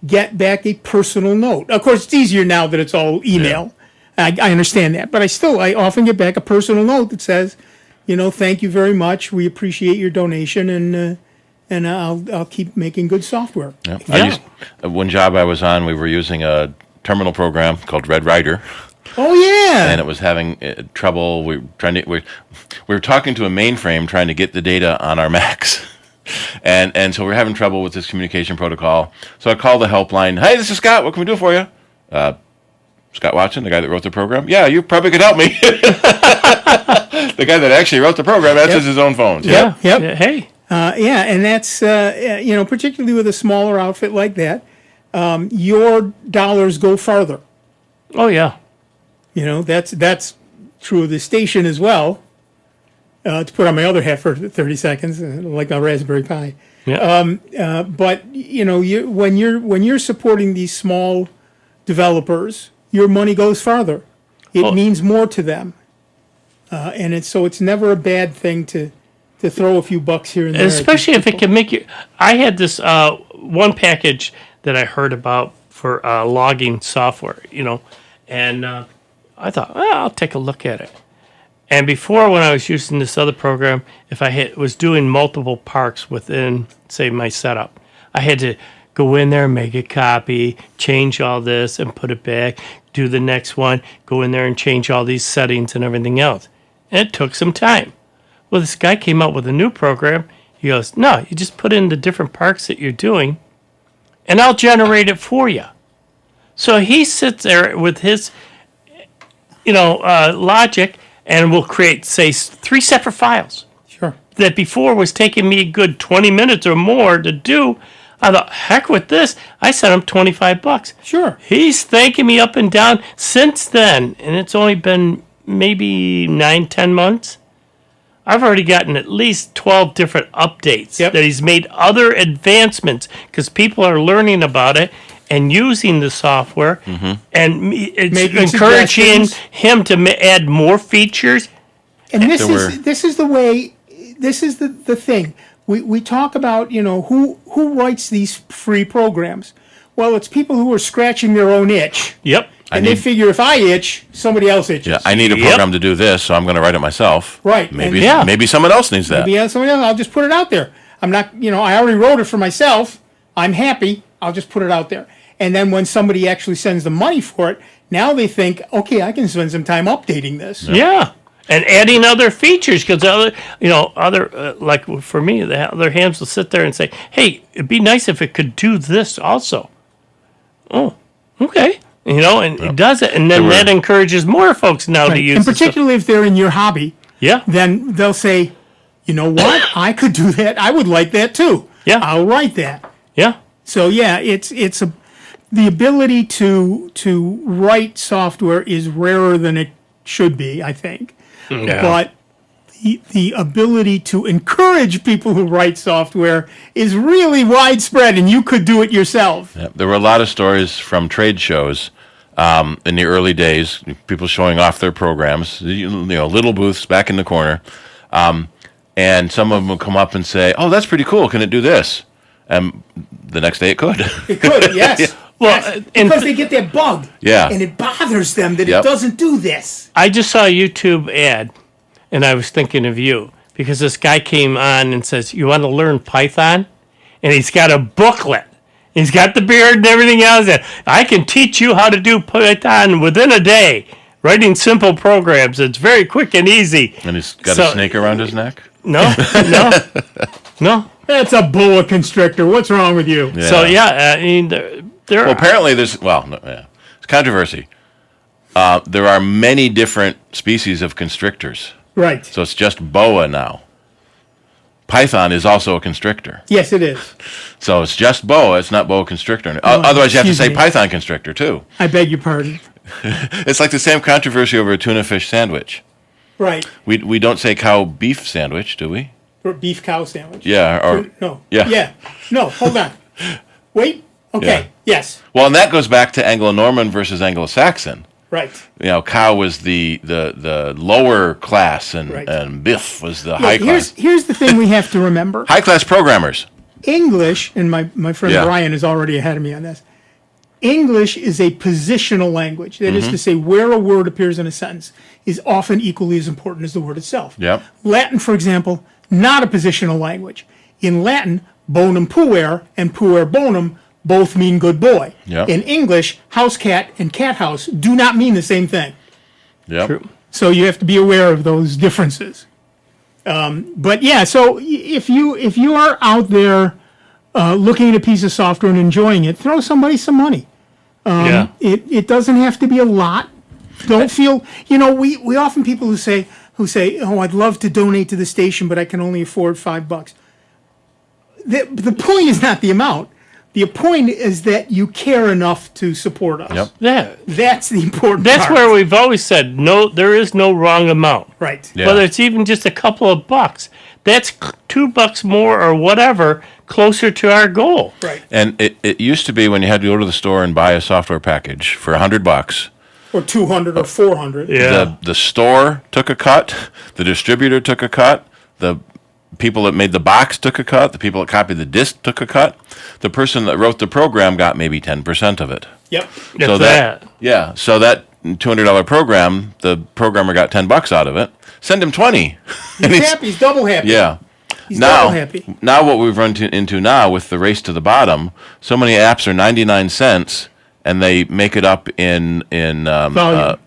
get back a personal note. Of course, it's easier now that it's all email. Yeah. I understand that, but I often get back a personal note that says, thank you very much. We appreciate your donation, and I'll keep making good software. Yeah. One job I was on, we were using a terminal program called Red Rider. Oh yeah. And it was having trouble. We were talking to a mainframe trying to get the data on our Macs. And so we're having trouble with this communication protocol. So I called the helpline. Hey, this is Scott. What can we do for you? Scott Watson, the guy that wrote the program. Yeah, you probably could help me. The guy that actually wrote the program answers his own phones. Yep. Hey. And that's, particularly with a smaller outfit like that, your dollars go farther. Oh, yeah. That's true of the station as well. To put on my other hat for 30 seconds, like a Raspberry Pi. Yeah. But, when you're supporting these small developers, your money goes farther. It means more to them. And it's never a bad thing to to throw a few bucks here and there. Especially if it can make you. I had this one package that I heard about for logging software, and I thought, I'll take a look at it. And before, when I was using this other program, if I was doing multiple parks within, say, my setup, I had to go in there, make a copy, change all this, and put it back, do the next one, go in there and change all these settings and everything else. And it took some time. Well, this guy came up with a new program. He goes, no, you just put in the different parks that you're doing, and I'll generate it for you. So he sits there with his, logic, and will create, say, 3 separate files. Sure. That before was taking me a good 20 minutes or more to do. I thought, heck with this. I sent him $25. Sure. He's thanking me up and down since then, and it's only been maybe 9-10 months. I've already gotten at least 12 different updates that he's made other advancements because people are learning about it and using the software, and it's encouraging him to add more features. And this is the thing. We talk about, who writes these free programs. Well, it's people who are scratching their own itch. Yep. And they figure if I itch, somebody else itches. Yeah, I need a program to do this, so I'm going to write it myself. Right. Maybe someone else needs that. Maybe somebody else. I'll just put it out there. I'm not, I already wrote it for myself. I'm happy. I'll just put it out there. And then when somebody actually sends the money for it, now they think, okay, I can spend some time updating this. Yeah. And adding other features, because like for me, the other hands will sit there and say, hey, it'd be nice if it could do this also. Oh, okay. And it does it. And then that encourages more folks now to use it. And particularly if they're in your hobby, then they'll say, you know what? I could do that. I would like that too. Yeah. I'll write that. Yeah. So, the ability to write software is rarer than it should be, I think. Yeah. But the ability to encourage people who write software is really widespread, and you could do it yourself. Yeah, there were a lot of stories from trade shows in the early days, people showing off their programs, little booths back in the corner, and some of them would come up and say, oh, that's pretty cool, can it do this? And the next day it could. It could, yes. Yeah. Well, because they get that bug, and it bothers them that it doesn't do this. I just saw a YouTube ad, and I was thinking of you, because this guy came on and says, you want to learn Python? And he's got a booklet. He's got the beard and everything else. And I can teach you how to do Python within a day, writing simple programs. It's very quick and easy. And he's got a snake around his neck? No. That's a boa constrictor. What's wrong with you? Yeah. So, I mean, there are... apparently there's, it's controversy. There are many different species of constrictors. Right. So it's just boa now. Python is also a constrictor. Yes, it is. So it's just boa, it's not boa constrictor. Otherwise you have to say Python constrictor too. I beg your pardon. It's like the same controversy over a tuna fish sandwich. Right. We don't say cow beef sandwich, do we? Or beef cow sandwich. Yeah. Or no. Yeah. Yeah. No, hold on. Wait. Okay. Yeah. Yes. Well, and that goes back to Anglo-Norman versus Anglo-Saxon. Right. Cow was the lower class, and biff was the high class. Here's the thing we have to remember. High class programmers. English, and my friend Brian is already ahead of me on this. English is a positional language. That is to say, where a word appears in a sentence is often equally as important as the word itself. Yep. Latin, for example, not a positional language. In Latin, bonum puer and puer bonum both mean good boy. Yep. In English, house cat and cat house do not mean the same thing. Yep. True. So you have to be aware of those differences. But yeah, so if you are out there looking at a piece of software and enjoying it, throw somebody some money. It doesn't have to be a lot. Don't feel, we often people who say, oh, I'd love to donate to the station, but I can only afford $5. The point is not the amount. The point is that you care enough to support us. Yep. Yeah. That's the important That's part. where we've always said, no, there is no wrong amount. Right. Yeah. Whether it's even just a couple of bucks. That's $2 more or whatever closer to our goal. Right. And it used to be when you had to go to the store and buy a software package for $100. Or 200 or 400. Yeah. The store took a cut. The distributor took a cut. The people that made the box took a cut. The people that copied the disc took a cut. The person that wrote the program got maybe 10% of it. Yep. So so that $200 program, the programmer got $10 out of it. Send him 20. He's happy. He's double happy. Yeah. He's double happy. Now what we've run into now with the race to the bottom, so many apps are 99 cents, and they make it up in add-ons.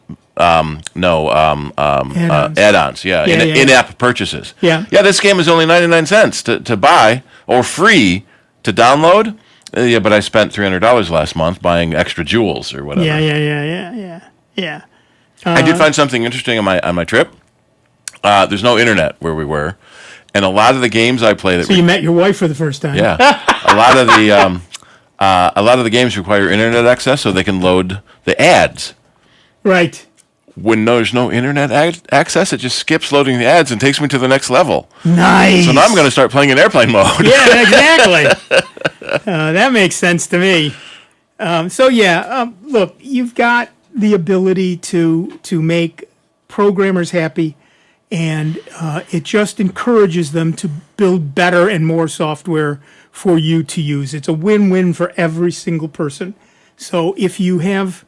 In-app purchases. Yeah. This game is only 99 cents to buy or free to download. But I spent $300 last month buying extra jewels or whatever. Yeah. I did find something interesting on my trip. There's no internet where we were, and a lot of the games I play So you met your wife for the first time. Yeah. a lot of the games require internet access so they can load the ads. Right. When there's no internet access, it just skips loading the ads and takes me to the next level. Nice. So now I'm going to start playing in airplane mode. Yeah, exactly. That makes sense to me. Look, you've got the ability to make programmers happy, and it just encourages them to build better and more software for you to use. It's a win-win for every single person. So if you have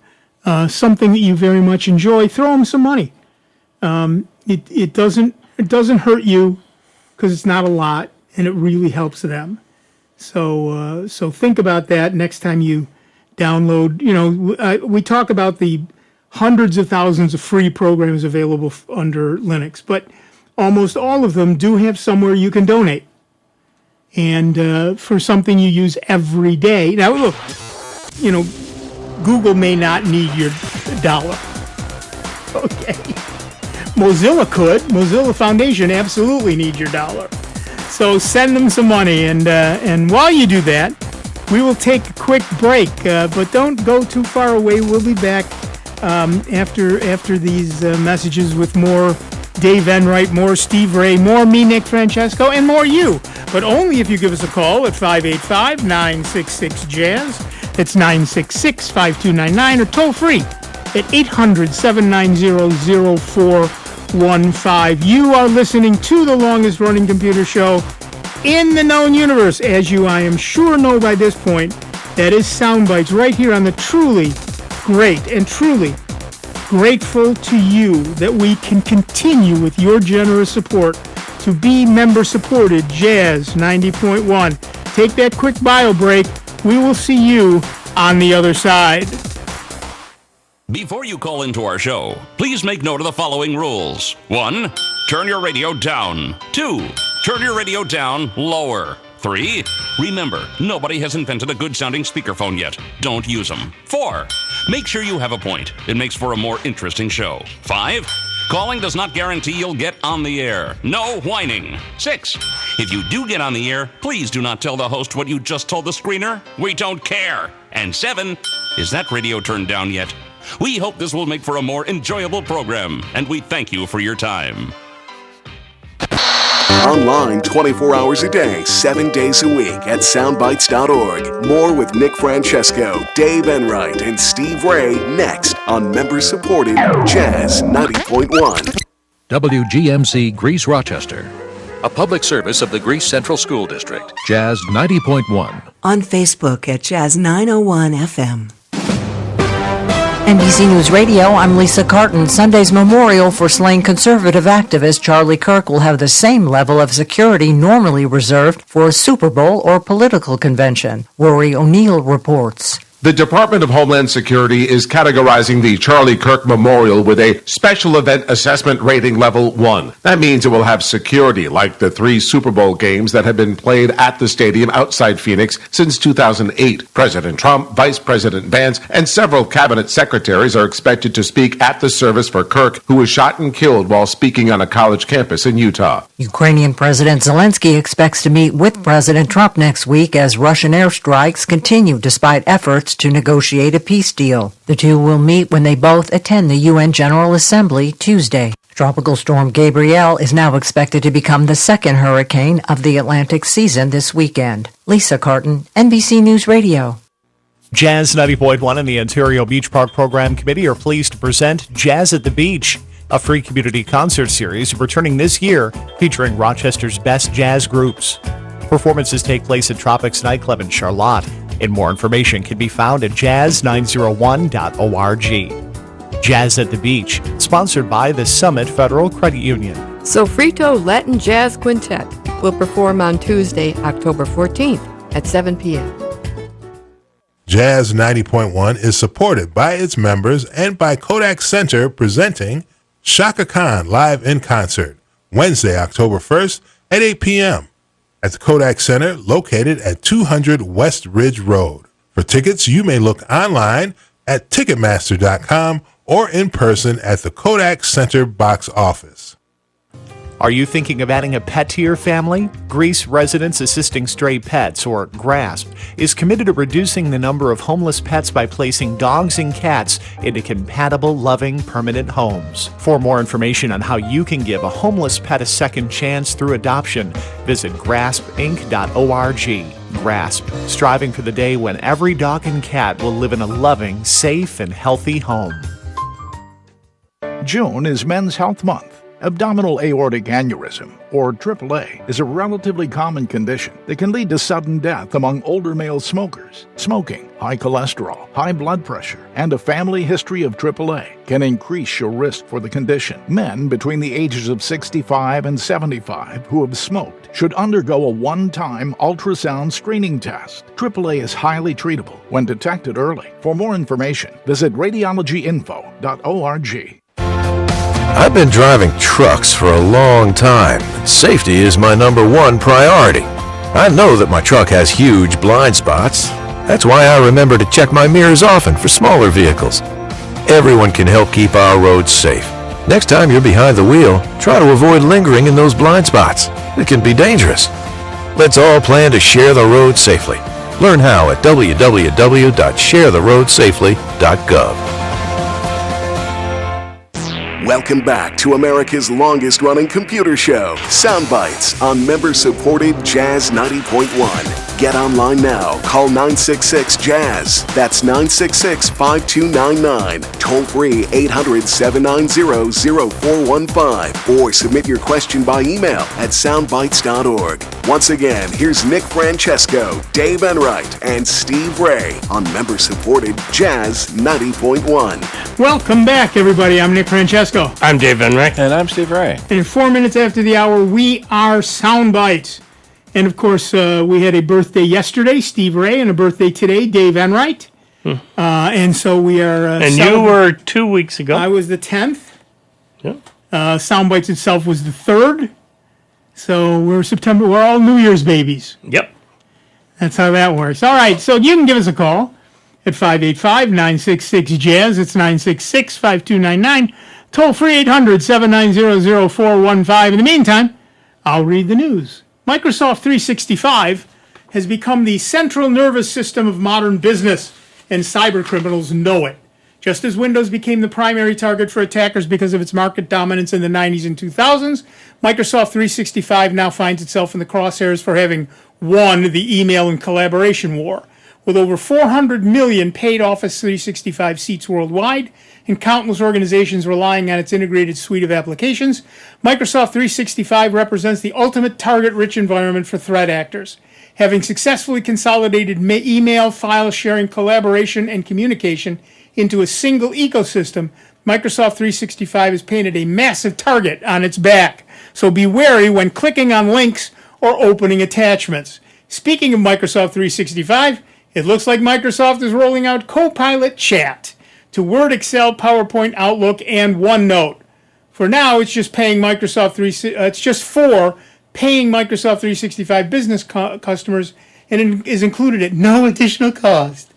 something that you very much enjoy, throw them some money. It doesn't hurt you because it's not a lot, and it really helps them. So think about that next time you download. We talk about the hundreds of thousands of free programs available under Linux, but almost all of them do have somewhere you can donate. And for something you use every day. Now, look, Google may not need your dollar. Okay. Mozilla could. Mozilla Foundation absolutely needs your dollar. So send them some money. And while you do that, we will take a quick break. But don't go too far away. We'll be back after these messages with more Dave Enright, more Steve Ray, more me, Nick Francesco, and more you. But only if you give us a call at 585-966-JAZZ. It's 966-5299 or toll free at 800-790-0415. You are listening to the longest running computer show in the known universe. As you, I am sure, know by this point, that is Soundbites right here on the truly great and truly grateful to you that we can continue with your generous support to be member-supported Jazz 90.1. Take that quick bio break. We will see you on the other side. Before you call into our show, please make note of the following rules. 1, turn your radio down. 2, turn your radio down lower. 3, remember, nobody has invented a good-sounding speakerphone yet. Don't use them. 4, make sure you have a point. It makes for a more interesting show. 5, calling does not guarantee you'll get on the air. No whining. 6, if you do get on the air, please do not tell the host what you just told the screener. We don't care. And 7, is that radio turned down yet? We hope this will make for a more enjoyable program, and we thank you for your time. Online 24 hours a day, 7 days a week at soundbites.org. More with Nick Francesco, Dave Enright, and Steve Ray next on member-supported Jazz 90.1. WGMC Greece Rochester. A public service of the Greece Central School District. Jazz 90.1. On Facebook at Jazz 901 FM. NBC News Radio, I'm Lisa Carton. Sunday's memorial for slain conservative activist Charlie Kirk will have the same level of security normally reserved for a Super Bowl or political convention. Rory O'Neill reports. The Department of Homeland Security is categorizing the Charlie Kirk Memorial with a Special Event Assessment Rating Level 1. That means it will have security like the 3 Super Bowl games that have been played at the stadium outside Phoenix since 2008. President Trump, Vice President Vance, and several cabinet secretaries are expected to speak at the service for Kirk, who was shot and killed while speaking on a college campus in Utah. Ukrainian President Zelensky expects to meet with President Trump next week as Russian airstrikes continue despite efforts to negotiate a peace deal. The two will meet when they both attend the UN General Assembly Tuesday. Tropical storm Gabrielle is now expected to become the second hurricane of the Atlantic season this weekend. Lisa Carton, NBC News Radio. Jazz 90.1 and the Ontario Beach Park Program Committee are pleased to present Jazz at the Beach. a free community concert series returning this year featuring Rochester's best jazz groups. Performances take place at Tropics Nightclub in Charlotte, and more information can be found at jazz901.org. Jazz at the Beach, sponsored by the Summit Federal Credit Union. Sofrito Latin Jazz Quintet will perform on Tuesday, October 14th at 7 p.m. Jazz 90.1 is supported by its members and by Kodak Center presenting Shaka Khan live in concert Wednesday, October 1st at 8 p.m. at the Kodak Center located at 200 West Ridge Road. For tickets, you may look online at Ticketmaster.com or in person at the Kodak Center box office. Are you thinking of adding a pet to your family? Greece Residents Assisting Stray Pets, or GRASP, is committed to reducing the number of homeless pets by placing dogs and cats into compatible, loving, permanent homes. For more information on how you can give a homeless pet a second chance through adoption, visit graspinc.org. GRASP, striving for the day when every dog and cat will live in a loving, safe, and healthy home. June is Men's Health Month. Abdominal aortic aneurysm, or AAA, is a relatively common condition that can lead to sudden death among older male smokers. Smoking, high cholesterol, high blood pressure, and a family history of AAA can increase your risk for the condition. Men between the ages of 65 and 75 who have smoked should undergo a one-time ultrasound screening test. AAA is highly treatable when detected early. For more information, visit radiologyinfo.org. I've been driving trucks for a long time. Safety is my #1 priority. I know that my truck has huge blind spots. That's why I remember to check my mirrors often for smaller vehicles. Everyone can help keep our roads safe. Next time you're behind the wheel, try to avoid lingering in those blind spots. It can be dangerous. Let's all plan to share the road safely. Learn how at www.sharetheroadsafely.gov. Welcome back to America's longest-running computer show, Sound Bytes, on member-supported Jazz 90.1. Get online now. Call 966-JAZZ. That's 966-5299. Toll-free 800-790-0415. Or submit your question by email at soundbytes.org. Once again, here's Nick Francesco, Dave Enright, and Steve Ray on member-supported Jazz 90.1. Welcome back, everybody. I'm Nick Francesco. I'm Dave Enright. And I'm Steve Ray. And 4 minutes after the hour, we are Sound Bytes. And of course, we had a birthday yesterday, Steve Ray, and a birthday today, Dave Enright. And so we are. And you were 2 weeks ago. I was the 10th. Yep. Sound Bytes itself was the 3rd. So we're September. We're all New Year's babies. Yep. That's how that works. All right. So you can give us a call at 585-966-JAZZ. It's 966-5299. Toll free 800-790-0415. In the meantime, I'll read the news. Microsoft 365 has become the central nervous system of modern business, and cyber criminals know it. Just as Windows became the primary target for attackers because of its market dominance in the 90s and 2000s, Microsoft 365 now finds itself in the crosshairs for having won the email and collaboration war. With over 400 million paid Office 365 seats worldwide and countless organizations relying on its integrated suite of applications, Microsoft 365 represents the ultimate target-rich environment for threat actors. Having successfully consolidated email, file sharing, collaboration, and communication into a single ecosystem, Microsoft 365 has painted a massive target on its back. So be wary when clicking on links or opening attachments. Speaking of Microsoft 365, it looks like Microsoft is rolling out Copilot Chat to Word, Excel, PowerPoint, Outlook, and OneNote. For now, it's just paying it's just for paying Microsoft 365 business customers, and it is included at no additional cost.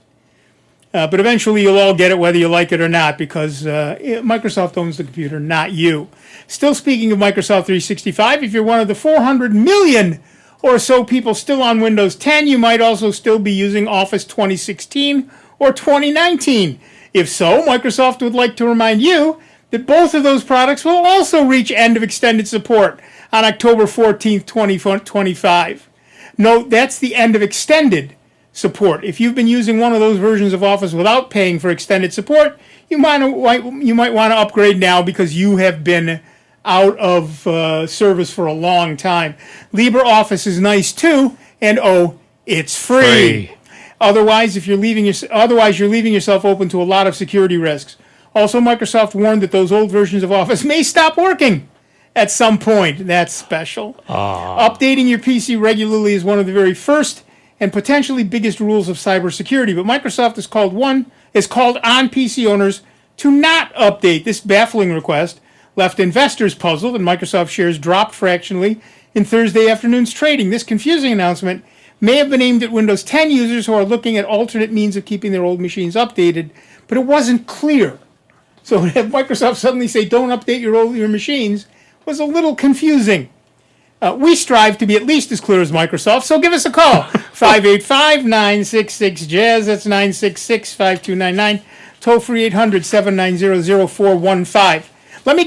But eventually, you'll all get it whether you like it or not, because Microsoft owns the computer, not you. Still speaking of Microsoft 365, if you're one of the 400 million or so people still on Windows 10, you might also still be using Office 2016 or 2019. If so, Microsoft would like to remind you that both of those products will also reach end of extended support on October 14th, 2025. Note, that's the end of extended. support. If you've been using one of those versions of Office without paying for extended support, you might want to upgrade now because you have been out of service for a long time. LibreOffice is nice too, and it's free. Otherwise, you're leaving yourself open to a lot of security risks. Also, Microsoft warned that those old versions of Office may stop working at some point. That's special. Updating your PC regularly is one of the very first and potentially biggest rules of cybersecurity, but Microsoft has called on PC owners to not update. This baffling request left investors puzzled, and Microsoft shares dropped fractionally in Thursday afternoon's trading. This confusing announcement may have been aimed at Windows 10 users who are looking at alternate means of keeping their old machines updated, but it wasn't clear. So to have Microsoft suddenly say, don't update your machines, was a little confusing. We strive to be at least as clear as Microsoft, so give us a call. 585-966-JAZZ, that's 966-5299. Toll free 800-790-0415. Let me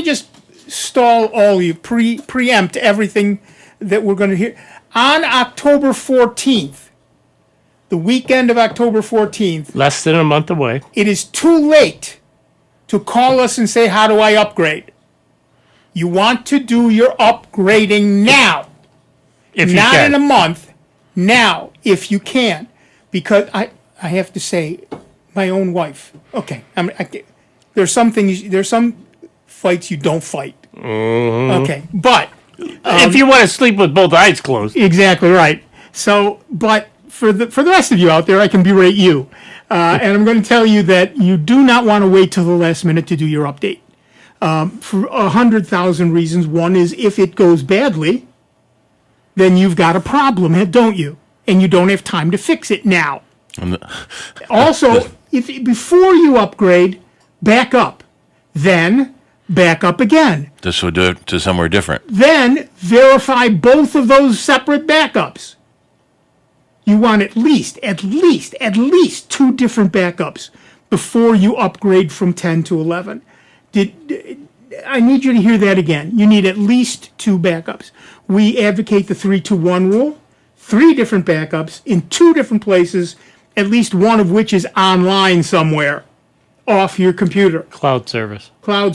just stall all you, preempt everything that we're going to hear. On October 14th, the weekend of October 14th. Less than a month away. It is too late to call us and say, how do I upgrade? You want to do your upgrading now. Not in a month. Now, if you can. Because I have to say, my own wife. Okay. There's some fights you don't fight. Mm-hmm. Okay. But if you want to sleep with both eyes closed. Exactly right. So, but for the rest of you out there, I can berate you. And I'm going to tell you that you do not want to wait till the last minute to do your update. For 100,000 reasons. One is if it goes badly, then you've got a problem, don't you? And you don't have time to fix it now. Also, before you upgrade, back up. Then back up again. This would do it to somewhere different. Then verify both of those separate backups. You want at least 2 different backups before you upgrade from 10 to 11. I need you to hear that again. You need at least 2 backups. We advocate the 3-2-1 rule. 3 different backups in 2 different places, at least one of which is online somewhere, off your computer. Cloud service. All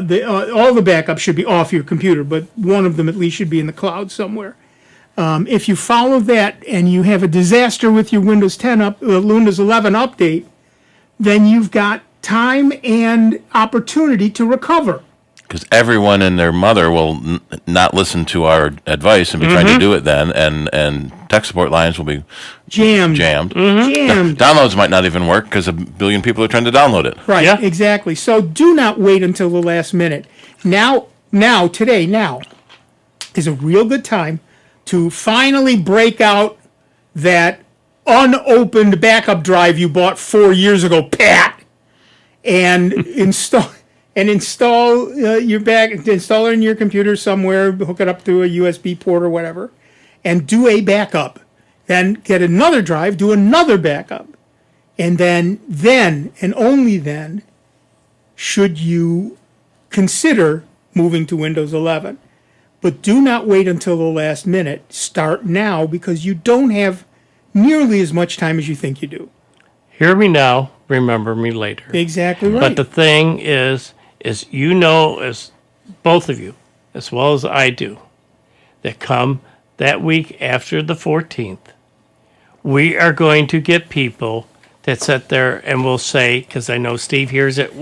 the backups should be off your computer, but one of them at least should be in the cloud somewhere. If you follow that and you have a disaster with your Windows 11 update, then you've got time and opportunity to recover. Because everyone and their mother will not listen to our advice and be trying to do it then, and tech support lines will be jammed. Downloads might not even work because 1 billion people are trying to download it. Right, exactly. So do not wait until the last minute. Now is a real good time to finally break out that unopened backup drive you bought 4 years ago, Pat, and install it in your computer somewhere, hook it up to a USB port or whatever, and do a backup. Then get another drive, do another backup. And then and only then should you consider moving to Windows 11. But do not wait until the last minute. Start now because you don't have nearly as much time as you think you do. Hear me now, remember me later. Exactly right. But the thing is as both of you, as well as I do, that come that week after the 14th, we are going to get people that sit there and will say, because I know Steve hears it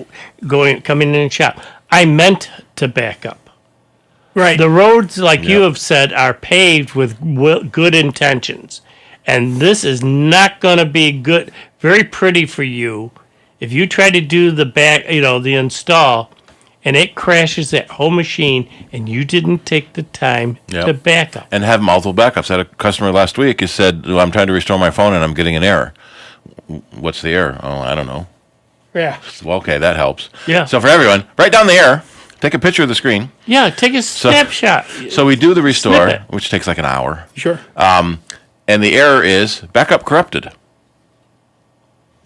coming in and shout, I meant to back up. Right. The roads, like you have said, are paved with good intentions. And this is not going to be good, very pretty for you if you try to do the install and it crashes that whole machine and you didn't take the time to back up. And have multiple backups. I had a customer last week who said, I'm trying to restore my phone and I'm getting an error. What's the error? Oh, I don't know. Yeah. Well, okay, that helps. Yeah. So for everyone, write down the error. Take a picture of the screen. Yeah, take a snapshot. So we do the restore, which takes like an hour. Sure. And the error is backup corrupted.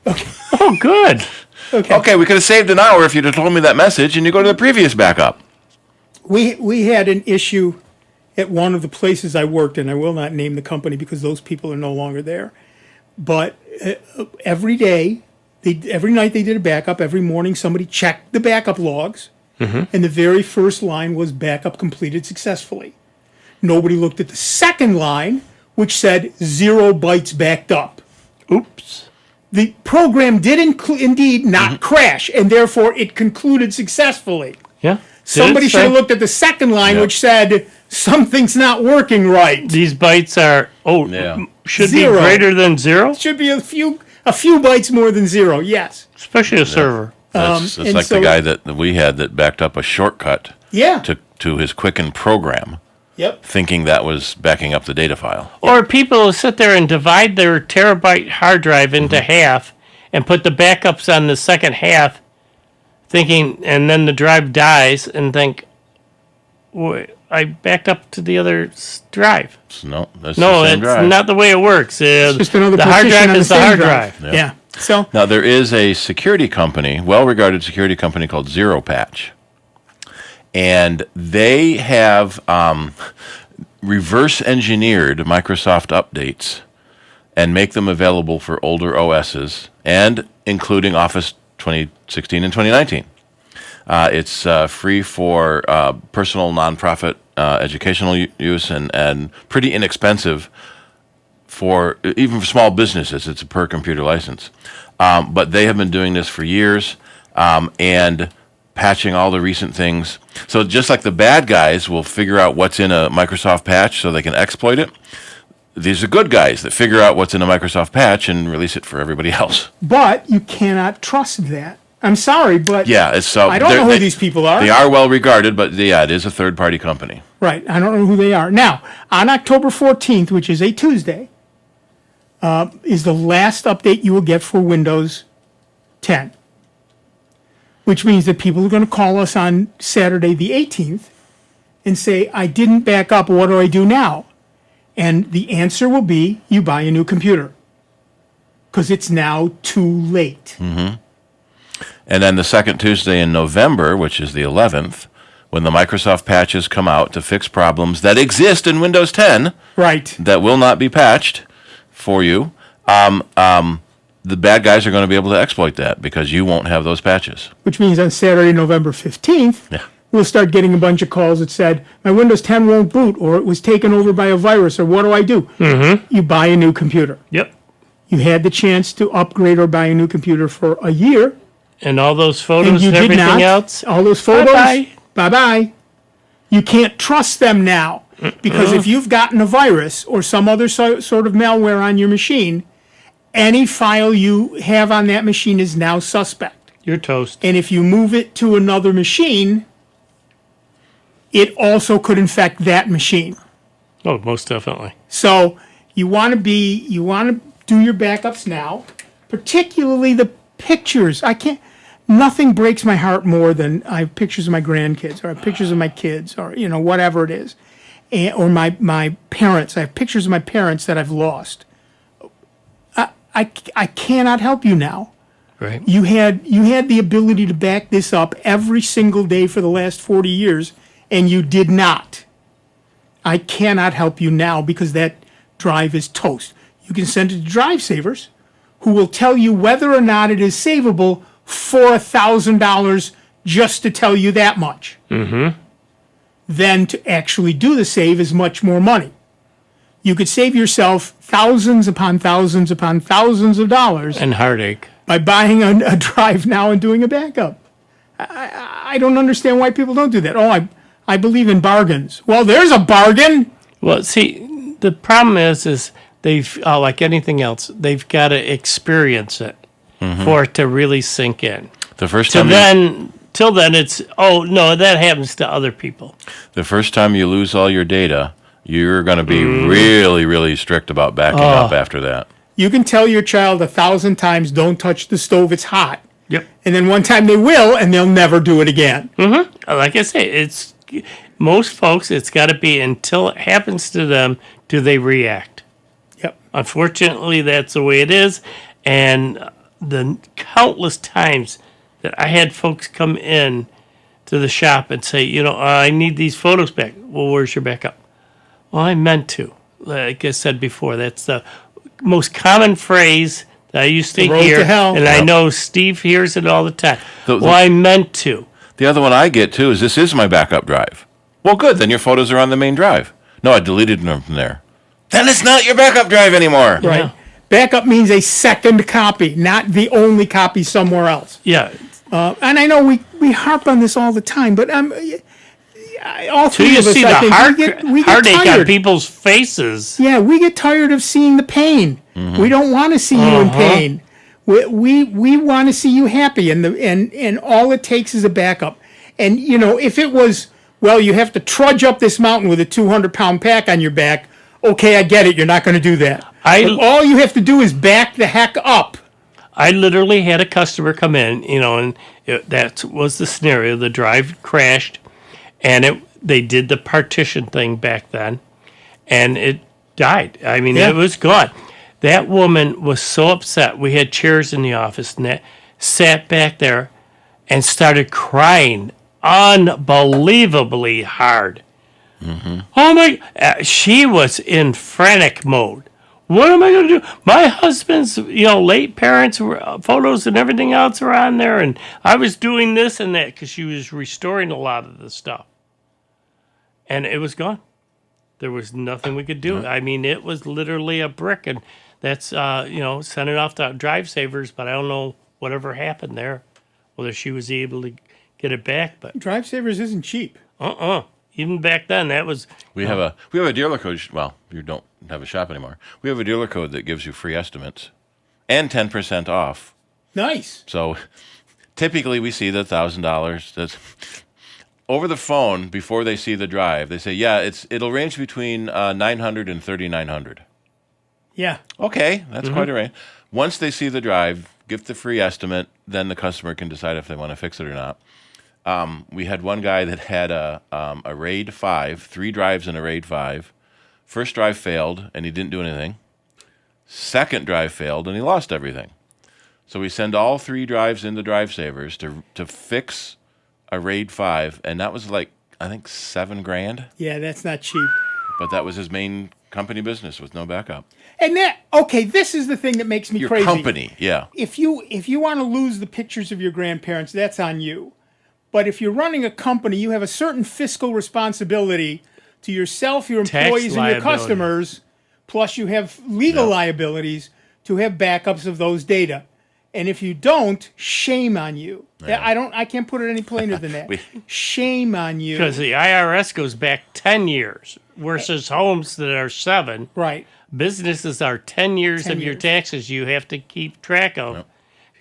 Okay. Oh, good. Okay, we could have saved an hour if you'd have told me that message, and you go to the previous backup. We had an issue at one of the places I worked, and I will not name the company because those people are no longer there. But every day, every night they did a backup. Every morning somebody checked the backup logs, and the very first line was backup completed successfully. Nobody looked at the second line, which said 0 bytes backed up. Oops. The program did indeed not crash, and therefore it concluded successfely. Yeah. Somebody should have looked at the second line, which said something's not working right. These bytes are should 0. be greater than 0. Should be a few bytes more than 0. Yes. Especially a server. That's like the guy that we had that backed up a shortcut. To his Quicken program. Yep. Thinking that was backing up the data file. Or people who sit there and divide their terabyte hard drive into half and put the backups on the second half, thinking, and then the drive dies and think, I backed up to the other drive. No, that's the same drive. Not the way it works. It's just another the hard partition drive on is the the same hard drive. drive. Yeah. So now there is a security company, well-regarded security company called Zero Patch. And they have reverse engineered Microsoft updates and make them available for older OSs, and including Office 2016 and 2019. It's free for personal, nonprofit, educational use, and pretty inexpensive for even for small businesses. It's a per computer license. But they have been doing this for years, and patching all the recent things. So just like the bad guys will figure out what's in a Microsoft patch so they can exploit it, these are good guys that figure out what's in a Microsoft patch and release it for everybody else. But you cannot trust that. I'm sorry, but I don't know who these people are. They are well regarded, but it is a third-party company. Right. I don't know who they are. Now, on October 14th, which is a Tuesday, is the last update you will get for Windows 10. Which means that people are going to call us on Saturday the 18th and say, I didn't back up, what do I do now? And the answer will be, you buy a new computer. Because it's now too late. Mm-hmm. And then the second Tuesday in November, which is the 11th, when the Microsoft patches come out to fix problems that exist in Windows 10, right, that will not be patched for you, the bad guys are going to be able to exploit that because you won't have those patches. Which means on Saturday, November 15th, we'll start getting a bunch of calls that said, my Windows 10 won't boot, or it was taken over by a virus, or what do I do? You buy a new computer. Yep. You had the chance to upgrade or buy a new computer for a year. And all those photos and everything else? All those photos? Bye-bye. You can't trust them now. Because if you've gotten a virus or some other sort of malware on your machine, any file you have on that machine is now suspect. You're toast. And if you move it to another machine, it also could infect that machine. Oh, most definitely. So you want to do your backups now, particularly the pictures. Nothing breaks my heart more than I have pictures of my grandkids, or I have pictures of my kids, or whatever it is, or my parents. I have pictures of my parents that I've lost. I cannot help you now. Right. You had the ability to back this up every single day for the last 40 years, and you did not. I cannot help you now because that drive is toast. You can send it to Drive Savers, who will tell you whether or not it is savable for $1,000 just to tell you that much. Then to actually do the save is much more money. You could save yourself thousands upon thousands upon thousands of dollars. And heartache. By buying a drive now and doing a backup. I don't understand why people don't do that. Oh, I believe in bargains. Well, there's a bargain. Well, see, the problem is they've, like anything else, they've got to experience it for it to really sink in. The first Till time then, it's, oh, no, that happens to other people. The first time you lose all your data, you're going to be really, really strict about backing up after that. You can tell your child 1,000 times, don't touch the stove, it's hot. Yep. And then one time they will, and they'll never do it again. Like I say, it's most folks, it's got to be until it happens to them, do they react. Yep. Unfortunately, that's the way it is. And the countless times that I had folks come in to the shop and say, I need these photos back. Well, where's your backup? Well, I meant to. Like I said before, that's the most common phrase that I used to The road hear, to hell. and I know Steve hears it all the time. I meant to. The other one I get too is this is my backup drive. Well, good. Then your photos are on the main drive. No, I deleted them from there. Then it's not your backup drive anymore. Right. Yeah. Backup means a second copy, not the only copy somewhere else. Yeah. And I know we harp on this all the time, but all Till three you of us, see I the think, we get heartache tired. on people's faces. Yeah, we get tired of seeing the pain. We don't want to see you in pain. We want to see you happy, and all it takes is a backup. And if it was, well, you have to trudge up this mountain with a 200-pound pack on your back. Okay, I get it. You're not going to do that. But all you have to do is back the heck up. I literally had a customer come in, and that was the scenario. The drive crashed, and they did the partition thing back then, and it died. I mean, It was gone. That woman was so upset. We had chairs in the office, and that sat back there and started crying unbelievably hard. Oh my! She was in frantic mode. What am I going to do? My husband's, late parents' photos and everything else are on there, and I was doing this and that because she was restoring a lot of the stuff, and it was gone. There was nothing we could do. I mean, it was literally a brick, and that's sent it off to Drive Savers, but I don't know whatever happened there, whether she was able to get it back. But Drive Savers isn't cheap. Even back then, that was. We have a dealer code. Well, you don't have a shop anymore. We have a dealer code that gives you free estimates and 10% off. Nice. So typically we see the $1,000. That's over the phone before they see the drive. They say, yeah, it'll range between $900 and $3,900. Yeah. Okay, that's quite a range. Once they see the drive, give the free estimate, then the customer can decide if they want to fix it or not. We had one guy that had a RAID 5, 3 drives in a RAID 5. First drive failed, and he didn't do anything. Second drive failed, and he lost everything. So we send all 3 drives into Drive Savers to fix a RAID 5, and that was like, I think, $7,000. Yeah, that's not cheap. But that was his main company business with no backup. And this is the thing that makes me Your crazy. company, yeah. If you want to lose the pictures of your grandparents, that's on you. But if you're running a company, you have a certain fiscal responsibility to yourself, your employees, and your customers. Plus, you have legal liabilities to have backups of those data. And if you don't, shame on you. Yeah. I can't put it any plainer than that. Shame on you. Because the IRS goes back 10 years versus homes that are 7. Right. Businesses are 10 years of your taxes you have to keep track of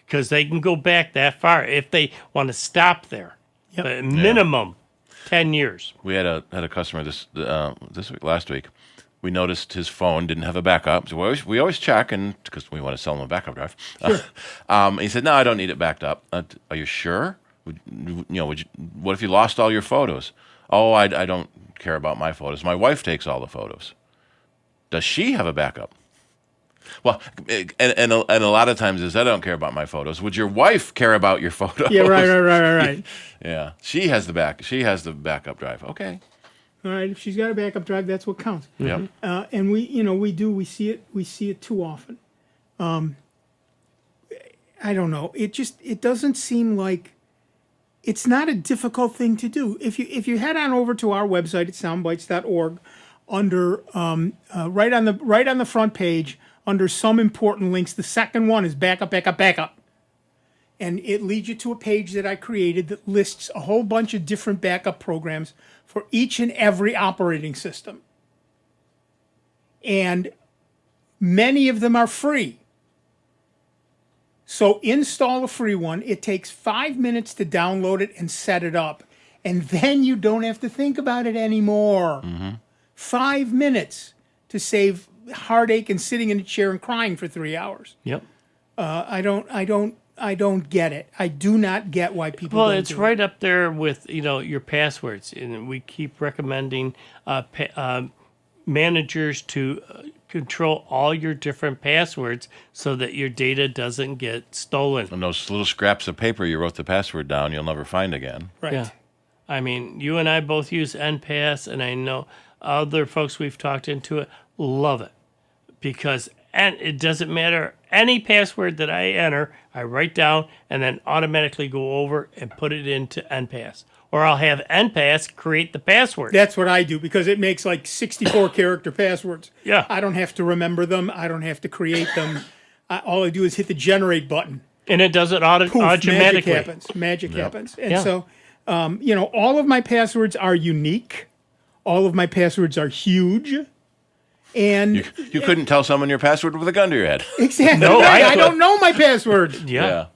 because they can go back that far if they want to stop there. Yep. But minimum 10 years. We had a customer last week. We noticed his phone didn't have a backup. So we always check, and because we want to sell him a backup drive. Sure. He said, "No, I don't need it backed up." Are you sure? What if you lost all your photos? Oh, I don't care about my photos. My wife takes all the photos. Does she have a backup? Well, and a lot of times is I don't care about my photos. Would your wife care about your photos? Yeah, right. Yeah, she has the backup drive. Okay. All right, if she's got a backup drive, that's what counts. Yep. And we see it too often. I don't know. It doesn't seem like it's not a difficult thing to do. If you head on over to our website at soundbytes.org, under right on the front page under some important links, the second one is backup. And it leads you to a page that I created that lists a whole bunch of different backup programs for each and every operating system. And many of them are free. So install a free one. It takes 5 minutes to download it and set it up. And then you don't have to think about it anymore. 5 minutes to save heartache and sitting in a chair and crying for 3 hours. Yep. I don't get it. I do not get why people don't it's do right up there with, your passwords. And we keep recommending managers to control all your different passwords so that your data doesn't get stolen. And those little scraps of paper you wrote the password down, you'll never find again. Right. Yeah. I mean, you and I both use NPass, and I know other folks we've talked into it love it because and it doesn't matter any password that I enter, I write down and then automatically go over and put it into NPass. Or I'll have NPass create the password. That's what I do because it makes like 64 character passwords. Yeah. I don't have to remember them. I don't have to create them. All I do is hit the generate button. And it does it automatically. Magic happens. And so, all of my passwords are unique. All of my passwords are huge. And you couldn't tell someone your password with a gun to your head. Exactly. No, right. I don't know my password. Yeah.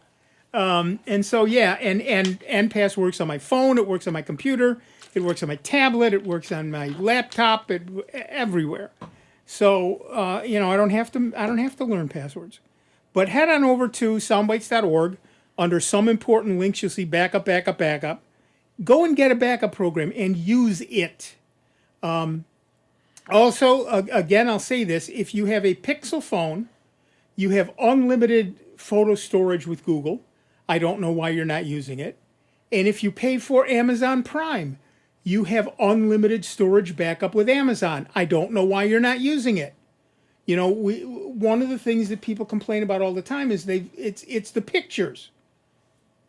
And so, and NPass works on my phone. It works on my computer. It works on my tablet. It works on my laptop. Everywhere. So, I don't have to learn passwords. But head on over to soundbytes.org. Under some important links, you'll see backup. Go and get a backup program and use it. Also, again, I'll say this. If you have a Pixel phone, you have unlimited photo storage with Google. I don't know why you're not using it. And if you pay for Amazon Prime, you have unlimited storage backup with Amazon. I don't know why you're not using it. One of the things that people complain about all the time is it's the pictures.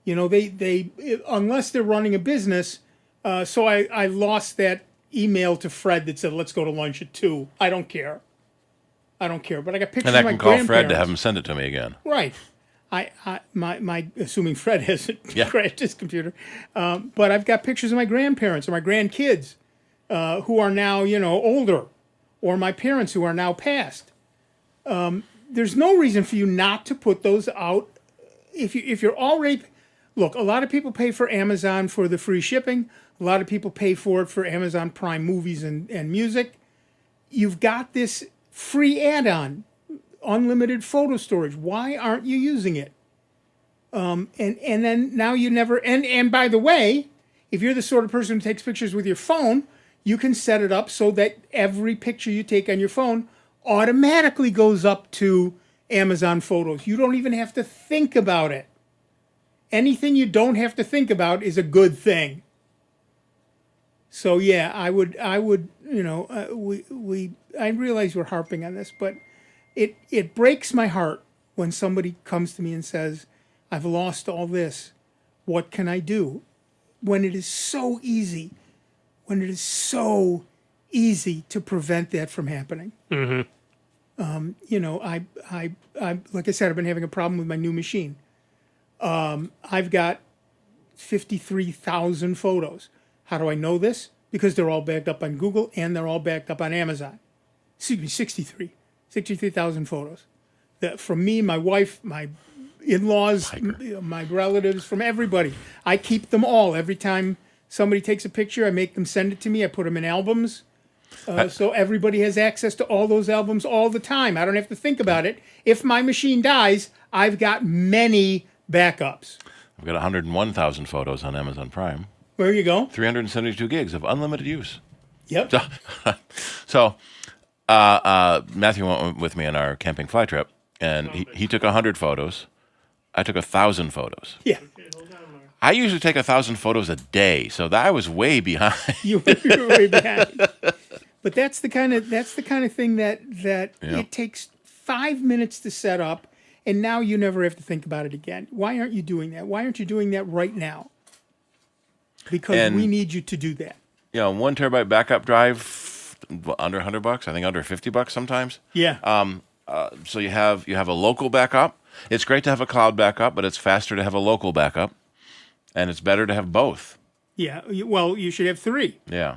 They unless they're running a business. So I lost that email to Fred that said, let's go to lunch at 2. I don't care. But I got pictures of my grandparents. And I can call Fred to have him send it to me again. Right. My assuming Fred hasn't crashed his computer. But I've got pictures of my grandparents or my grandkids who are now, older, or my parents who are now passed. There's no reason for you not to put those out. If you're already, look, a lot of people pay for Amazon for the free shipping. A lot of people pay for it for Amazon Prime movies and music. You've got this free add-on, unlimited photo storage. Why aren't you using it? And then now you never, and by the way, if you're the sort of person who takes pictures with your phone, you can set it up so that every picture you take on your phone automatically goes up to Amazon Photos. You don't even have to think about it. Anything you don't have to think about is a good thing. So yeah, I would, I realize we're harping on this, but it breaks my heart when somebody comes to me and says, I've lost all this. What can I do? When it is so easy. When it is so easy to prevent that from happening. Mm-hmm. I like I said, I've been having a problem with my new machine. I've got 53,000 photos. How do I know this? Because they're all backed up on Google and they're all backed up on Amazon. Excuse me, 63,000 photos. From me, my wife, my in-laws, my relatives, from everybody. I keep them all. Every time somebody takes a picture, I make them send it to me. I put them in albums. So everybody has access to all those albums all the time. I don't have to think about it. If my machine dies, I've got many backups. I've got 101,000 photos on Amazon Prime. There you go. 372 gigs of unlimited use. Yep. So Matthew went with me on our camping fly trip, and he took 100 photos. I took 1,000 photos. Yeah. I usually take 1,000 photos a day, so I was way behind. You were way behind. But that's the kind of thing that it takes 5 minutes to set up, and now you never have to think about it again. Why aren't you doing that? Why aren't you doing that right now? Because we need you to do that. 1 terabyte backup drive, under $100. I think under $50 sometimes. Yeah. So you have a local backup. It's great to have a cloud backup, but it's faster to have a local backup, and it's better to have both. Yeah. Well, you should have 3. Yeah.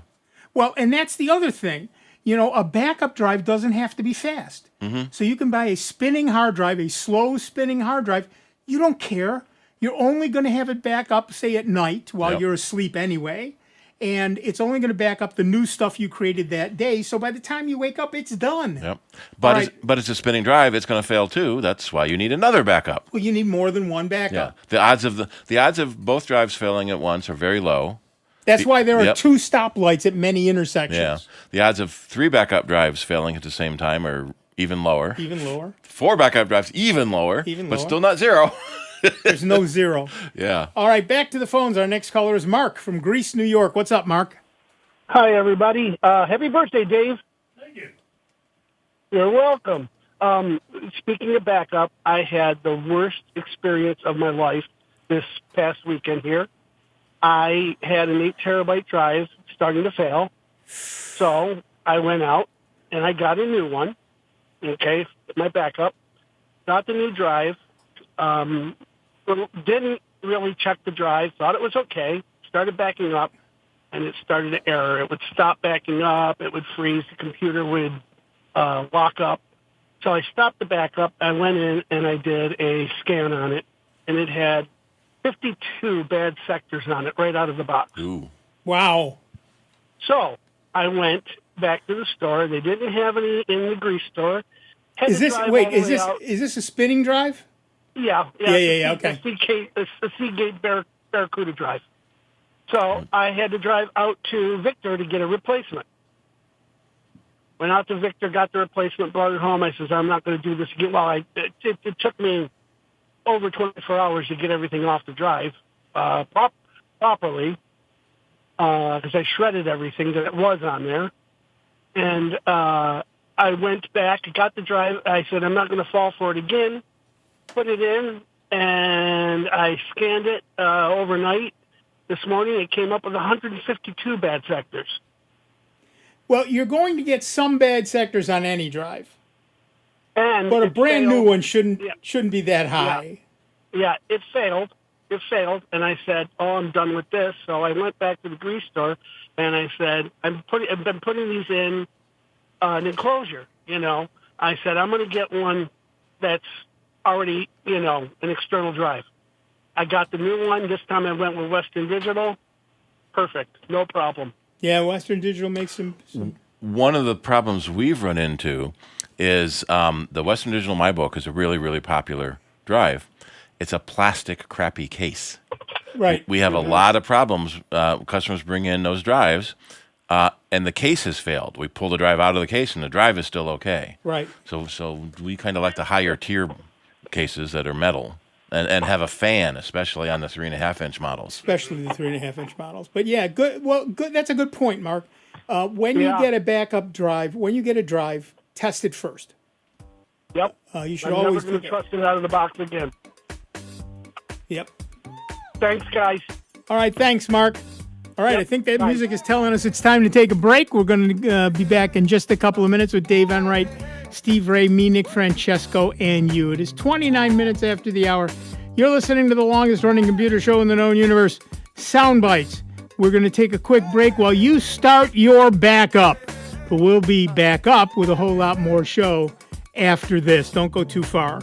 Well, and that's the other thing. A backup drive doesn't have to be fast. Mm-hmm. So you can buy a spinning hard drive, a slow spinning hard drive. You don't care. You're only going to have it back up, say, at night while you're asleep anyway. And it's only going to back up the new stuff you created that day. So by the time you wake up, it's done. Yep. But it's a spinning drive. It's going to fail too. That's why you need another backup. Well, you need more than one backup. Yeah. The odds of both drives failing at once are very low. That's why there are 2 stoplights at many intersections. Yeah. The odds of 3 backup drives failing at the same time are even lower. Even lower. 4 backup drives even lower. But still not 0. There's no 0. Yeah. All right, back to the phones. Our next caller is Mark from Greece, New York. What's up, Mark? Hi, everybody. Happy birthday, Dave. Thank you. You're welcome. Speaking of backup, I had the worst experience of my life this past weekend here. I had an 8 terabyte drive starting to fail. So I went out and I got a new one. Okay, my backup. Got the new drive. Didn't really check the drive. Thought it was okay. Started backing up, and it started to error. It would stop backing up. It would freeze. The computer would lock up. So I stopped the backup. I went in and I did a scan on it, and it had 52 bad sectors on it right out of the box. Ooh. Wow. So I went back to the store. They didn't have any in the grease store. Is this a spinning drive? Yeah. Yeah. Okay. A Seagate Barracuda drive. So I had to drive out to Victor to get a replacement. Went out to Victor, got the replacement, brought it home. I says, I'm not going to do this again. Well, it took me over 24 hours to get everything off the drive properly because I shredded everything that was on there. And I went back, got the drive. I said, I'm not going to fall for it again. Put it in, and I scanned it overnight. This morning, it came up with 152 bad sectors. Well, you're going to get some bad sectors on any drive. But a brand new one shouldn't be that high. Yeah, it failed. It failed, and I said, I'm done with this. So I went back to the grease store, and I said, I've been putting these in an enclosure, I said, I'm going to get one that's already, an external drive. I got the new one. This time I went with Western Digital. Perfect. No problem. Yeah, Western Digital makes some... One of the problems we've run into is the Western Digital MyBook is a really, really popular drive. It's a plastic, crappy case. Right. We have a lot of problems. Customers bring in those drives, and the case has failed. We pull the drive out of the case, and the drive is still okay. Right. So we kind of like the higher tier cases that are metal. And have a fan, especially on the 3.5-inch models. Especially the 3.5-inch models. But yeah, good. Well, good. That's a good point, Mark. When you get a backup drive, test it first. Yep. You should I'm always never going to trust it out of the box again. Yep. Thanks, guys. All right. Thanks, Mark. All right. Yep. I think that music is telling us it's time to take a break. We're going to be back in just a couple of minutes with Dave Enright, Steve Ray, me, Nick Francesco, and you. It is 29 minutes after the hour. You're listening to the longest-running computer show in the known universe, Sound Bytes. We're going to take a quick break while you start your backup. But we'll be back up with a whole lot more show after this. Don't go too far.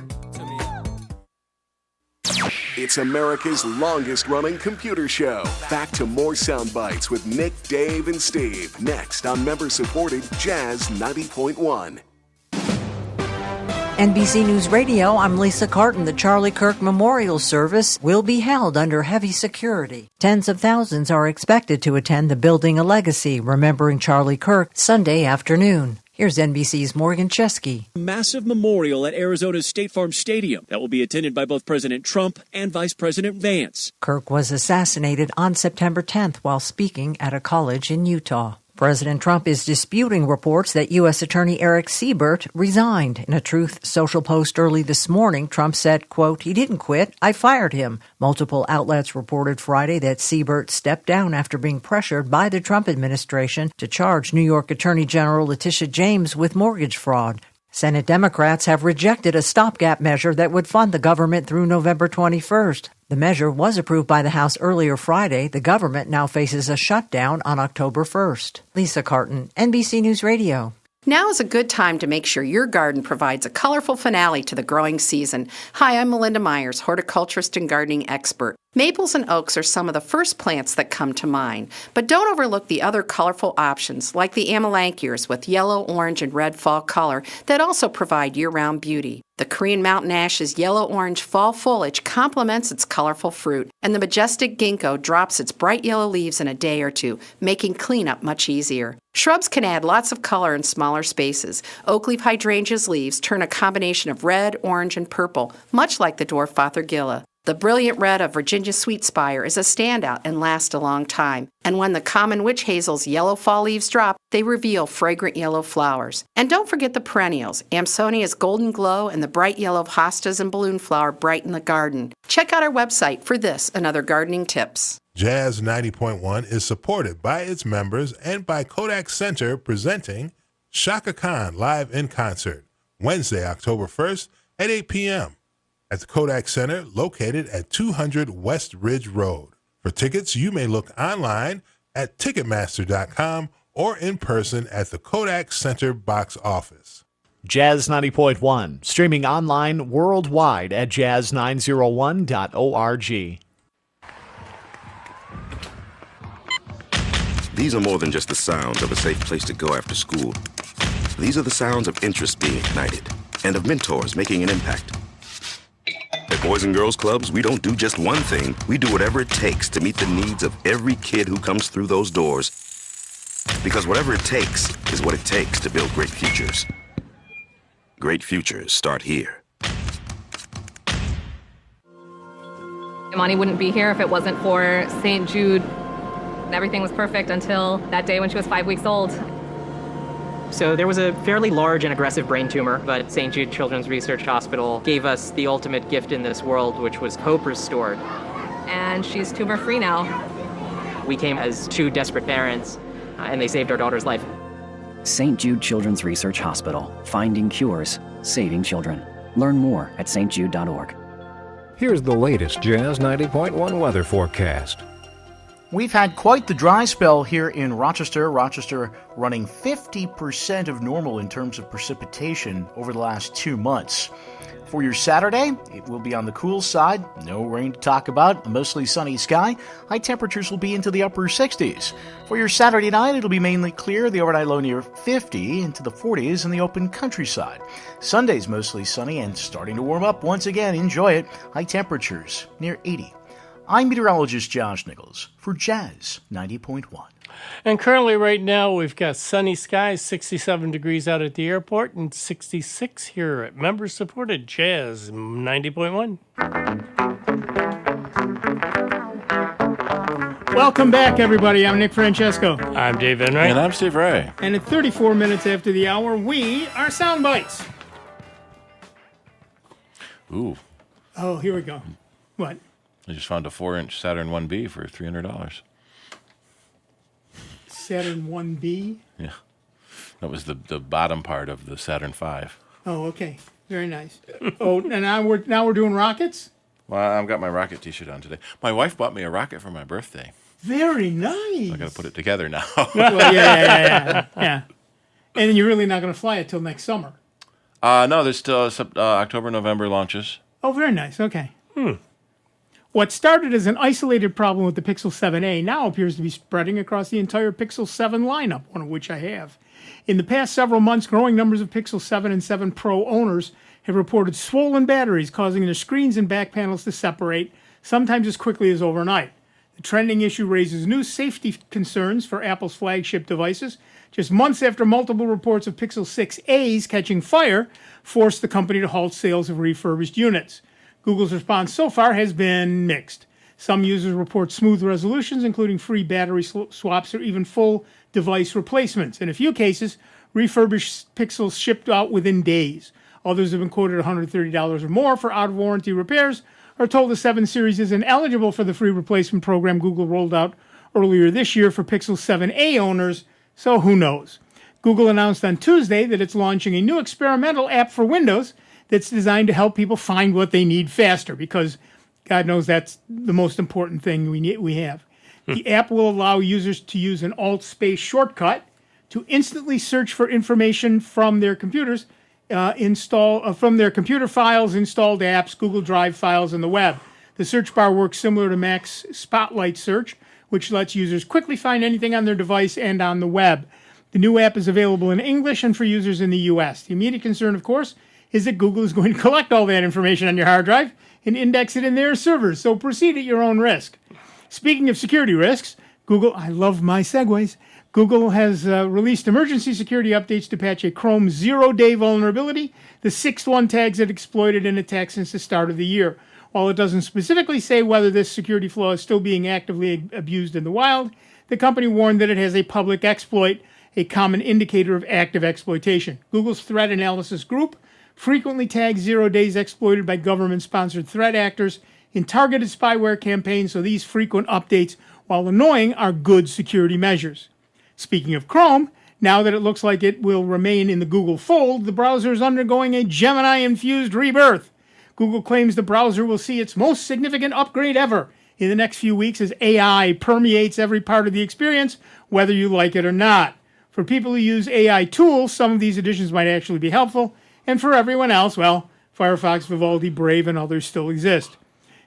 It's America's longest-running computer show. Back to more Sound Bytes with Nick, Dave, and Steve. Next on member-supported Jazz 90.1. NBC News Radio, I'm Lisa Carton. The Charlie Kirk Memorial Service will be held under heavy security. Tens of thousands are expected to attend the Building a Legacy, Remembering Charlie Kirk, Sunday afternoon. Here's NBC's Morgan Chesky. Massive memorial at Arizona's State Farm Stadium that will be attended by both President Trump and Vice President Vance. Kirk was assassinated on September 10th while speaking at a college in Utah. President Trump is disputing reports that U.S. Attorney Eric Siebert resigned. In a Truth Social post early this morning, Trump said, quote, "He didn't quit. I fired him." Multiple outlets reported Friday that Siebert stepped down after being pressured by the Trump administration to charge New York Attorney General Letitia James with mortgage fraud. Senate Democrats have rejected a stopgap measure that would fund the government through November 21st. The measure was approved by the House earlier Friday. The government now faces a shutdown on October 1st. Lisa Carton, NBC News Radio. Now is a good time to make sure your garden provides a colorful finale to the growing season. Hi, I'm Melinda Myers, horticulturist and gardening expert. Maples and oaks are some of the first plants that come to mind, but don't overlook the other colorful options like the amelanchiers with yellow, orange, and red fall color that also provide year-round beauty. The Korean mountain ash's yellow-orange fall foliage complements its colorful fruit, and the majestic ginkgo drops its bright yellow leaves in a day or two, making cleanup much easier. Shrubs can add lots of color in smaller spaces. Oak leaf hydrangea's leaves turn a combination of red, orange, and purple, much like the dwarf Fothergilla. The brilliant red of Virginia sweetspire is a standout and lasts a long time. And when the common witch hazel's yellow fall leaves drop, they reveal fragrant yellow flowers. And don't forget the perennials. Amsonia's golden glow and the bright yellow of hostas and balloon flower brighten the garden. Check out our website for this and other gardening tips. Jazz 90.1 is supported by its members and by Kodak Center presenting Shaka Khan live in concert Wednesday, October 1st at 8 p.m. at the Kodak Center located at 200 West Ridge Road. For tickets, you may look online at Ticketmaster.com or in person at the Kodak Center box office. Jazz 90.1, streaming online worldwide at jazz901.org. These are more than just the sounds of a safe place to go after school. These are the sounds of interest being ignited and of mentors making an impact. At Boys and Girls Clubs, we don't do just one thing. We do whatever it takes to meet the needs of every kid who comes through those doors. Because whatever it takes is what it takes to build great futures. Great futures start here. Imani wouldn't be here if it wasn't for St. Jude. Everything was perfect until that day when she was 5 weeks old. So there was a fairly large and aggressive brain tumor, but St. Jude Children's Research Hospital gave us the ultimate gift in this world, which was hope restored. And she's tumor-free now. We came as two desperate parents, and they saved our daughter's life. St. Jude Children's Research Hospital, finding cures, saving children. Learn more at stjude.org. Here's the latest Jazz 90.1 weather forecast. We've had quite the dry spell here in Rochester. Rochester running 50% of normal in terms of precipitation over the last 2 months. For your Saturday, it will be on the cool side. No rain to talk about. A mostly sunny sky. High temperatures will be into the upper 60s. For your Saturday night, it'll be mainly clear. The overnight low near 50 into the 40s in the open countryside. Sunday's mostly sunny and starting to warm up once again. Enjoy it. High temperatures near 80. I'm meteorologist Josh Nichols for Jazz 90.1. And currently right now we've got sunny skies, 67 degrees out at the airport and 66 here at member-supported Jazz 90.1. Welcome back, everybody. I'm Nick Francesco. I'm Dave Enright. And I'm Steve Ray. And at 34 minutes after the hour, we are Sound Bytes. Ooh. Oh, here we go. What? I just found a 4-inch Saturn 1B for $300. Saturn 1B? Yeah. That was the bottom part of the Saturn V. Oh, okay. Very nice. Oh, and now we're doing rockets? Well, I've got my rocket T-shirt on today. My wife bought me a rocket for my birthday. Very nice. I got to put it together now. Well, yeah. And then you're really not going to fly it till next summer. No, there's still October, November launches. Oh, very nice. Okay. What started as an isolated problem with the Pixel 7a now appears to be spreading across the entire Pixel 7 lineup, one of which I have. In the past several months, growing numbers of Pixel 7 and 7 Pro owners have reported swollen batteries causing their screens and back panels to separate, sometimes as quickly as overnight. The trending issue raises new safety concerns for Apple's flagship devices, just months after multiple reports of Pixel 6a's catching fire forced the company to halt sales of refurbished units. Google's response so far has been mixed. Some users report smooth resolutions, including free battery swaps or even full device replacements. In a few cases, refurbished Pixels shipped out within days. Others have been quoted $130 or more for out-of-warranty repairs, or told the 7 Series is ineligible for the free replacement program Google rolled out earlier this year for Pixel 7a owners, so who knows. Google announced on Tuesday that it's launching a new experimental app for Windows that's designed to help people find what they need faster, because God knows that's the most important thing we have. The app will allow users to use an Alt-Space shortcut to instantly search for information from their computers, from their computer files, installed apps, Google Drive files, and the web. The search bar works similar to Mac's Spotlight search, which lets users quickly find anything on their device and on the web. The new app is available in English and for users in the U.S. The immediate concern, of course, is that Google is going to collect all that information on your hard drive and index it in their servers, so proceed at your own risk. Speaking of security risks, Google, I love my segues, Google has released emergency security updates to patch a Chrome 0-day vulnerability, the 6th one tags it exploited in attacks since the start of the year. While it doesn't specifically say whether this security flaw is still being actively abused in the wild, the company warned that it has a public exploit, a common indicator of active exploitation. Google's threat analysis group frequently tags 0 days exploited by government-sponsored threat actors in targeted spyware campaigns, so these frequent updates, while annoying, are good security measures. Speaking of Chrome, now that it looks like it will remain in the Google fold, the browser is undergoing a Gemini-infused rebirth. Google claims the browser will see its most significant upgrade ever in the next few weeks as AI permeates every part of the experience, whether you like it or not. For people who use AI tools, some of these additions might actually be helpful, and for everyone else, well, Firefox, Vivaldi, Brave, and others still exist.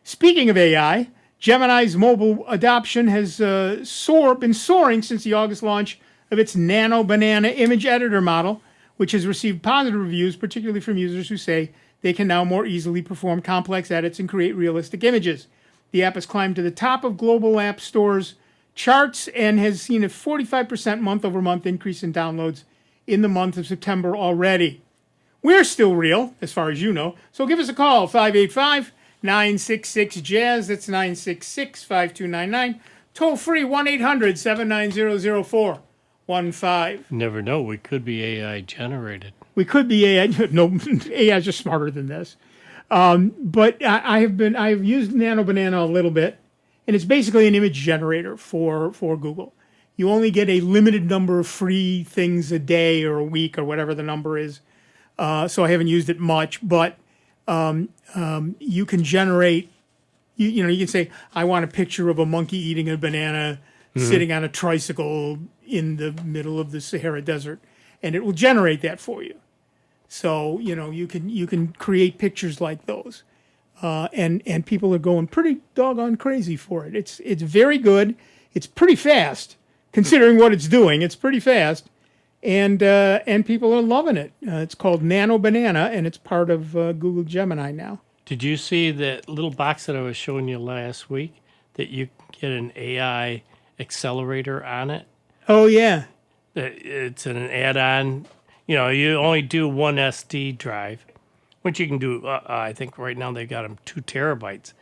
Speaking of AI, Gemini's mobile adoption has been soaring since the August launch of its Nano Banana image editor model, which has received positive reviews, particularly from users who say they can now more easily perform complex edits and create realistic images. The app has climbed to the top of global app stores charts and has seen a 45% month-over-month increase in downloads in the month of September already. We're still real, as far as you know, so give us a call, 585-966-JAZZ, that's 966-5299, toll-free 1-800-790-0415. Never know, we could be AI generated. We could be AI. No, AI is just smarter than this. But I have used Nano Banana a little bit, and it's basically an image generator for Google. You only get a limited number of free things a day or a week or whatever the number is. So I haven't used it much, but you can generate. You can say, I want a picture of a monkey eating a banana sitting on a tricycle in the middle of the Sahara Desert, and it will generate that for you. So, you can create pictures like those. And people are going pretty doggone crazy for it. It's very good. It's pretty fast, considering what it's doing. It's pretty fast. And people are loving it. It's called Nano Banana, and it's part of Google Gemini now. Did you see that little box that I was showing you last week, that you can get an AI accelerator on it? Oh, yeah. It's an add-on. You only do one SD drive, which you can do, I think right now they've got them 2 terabytes.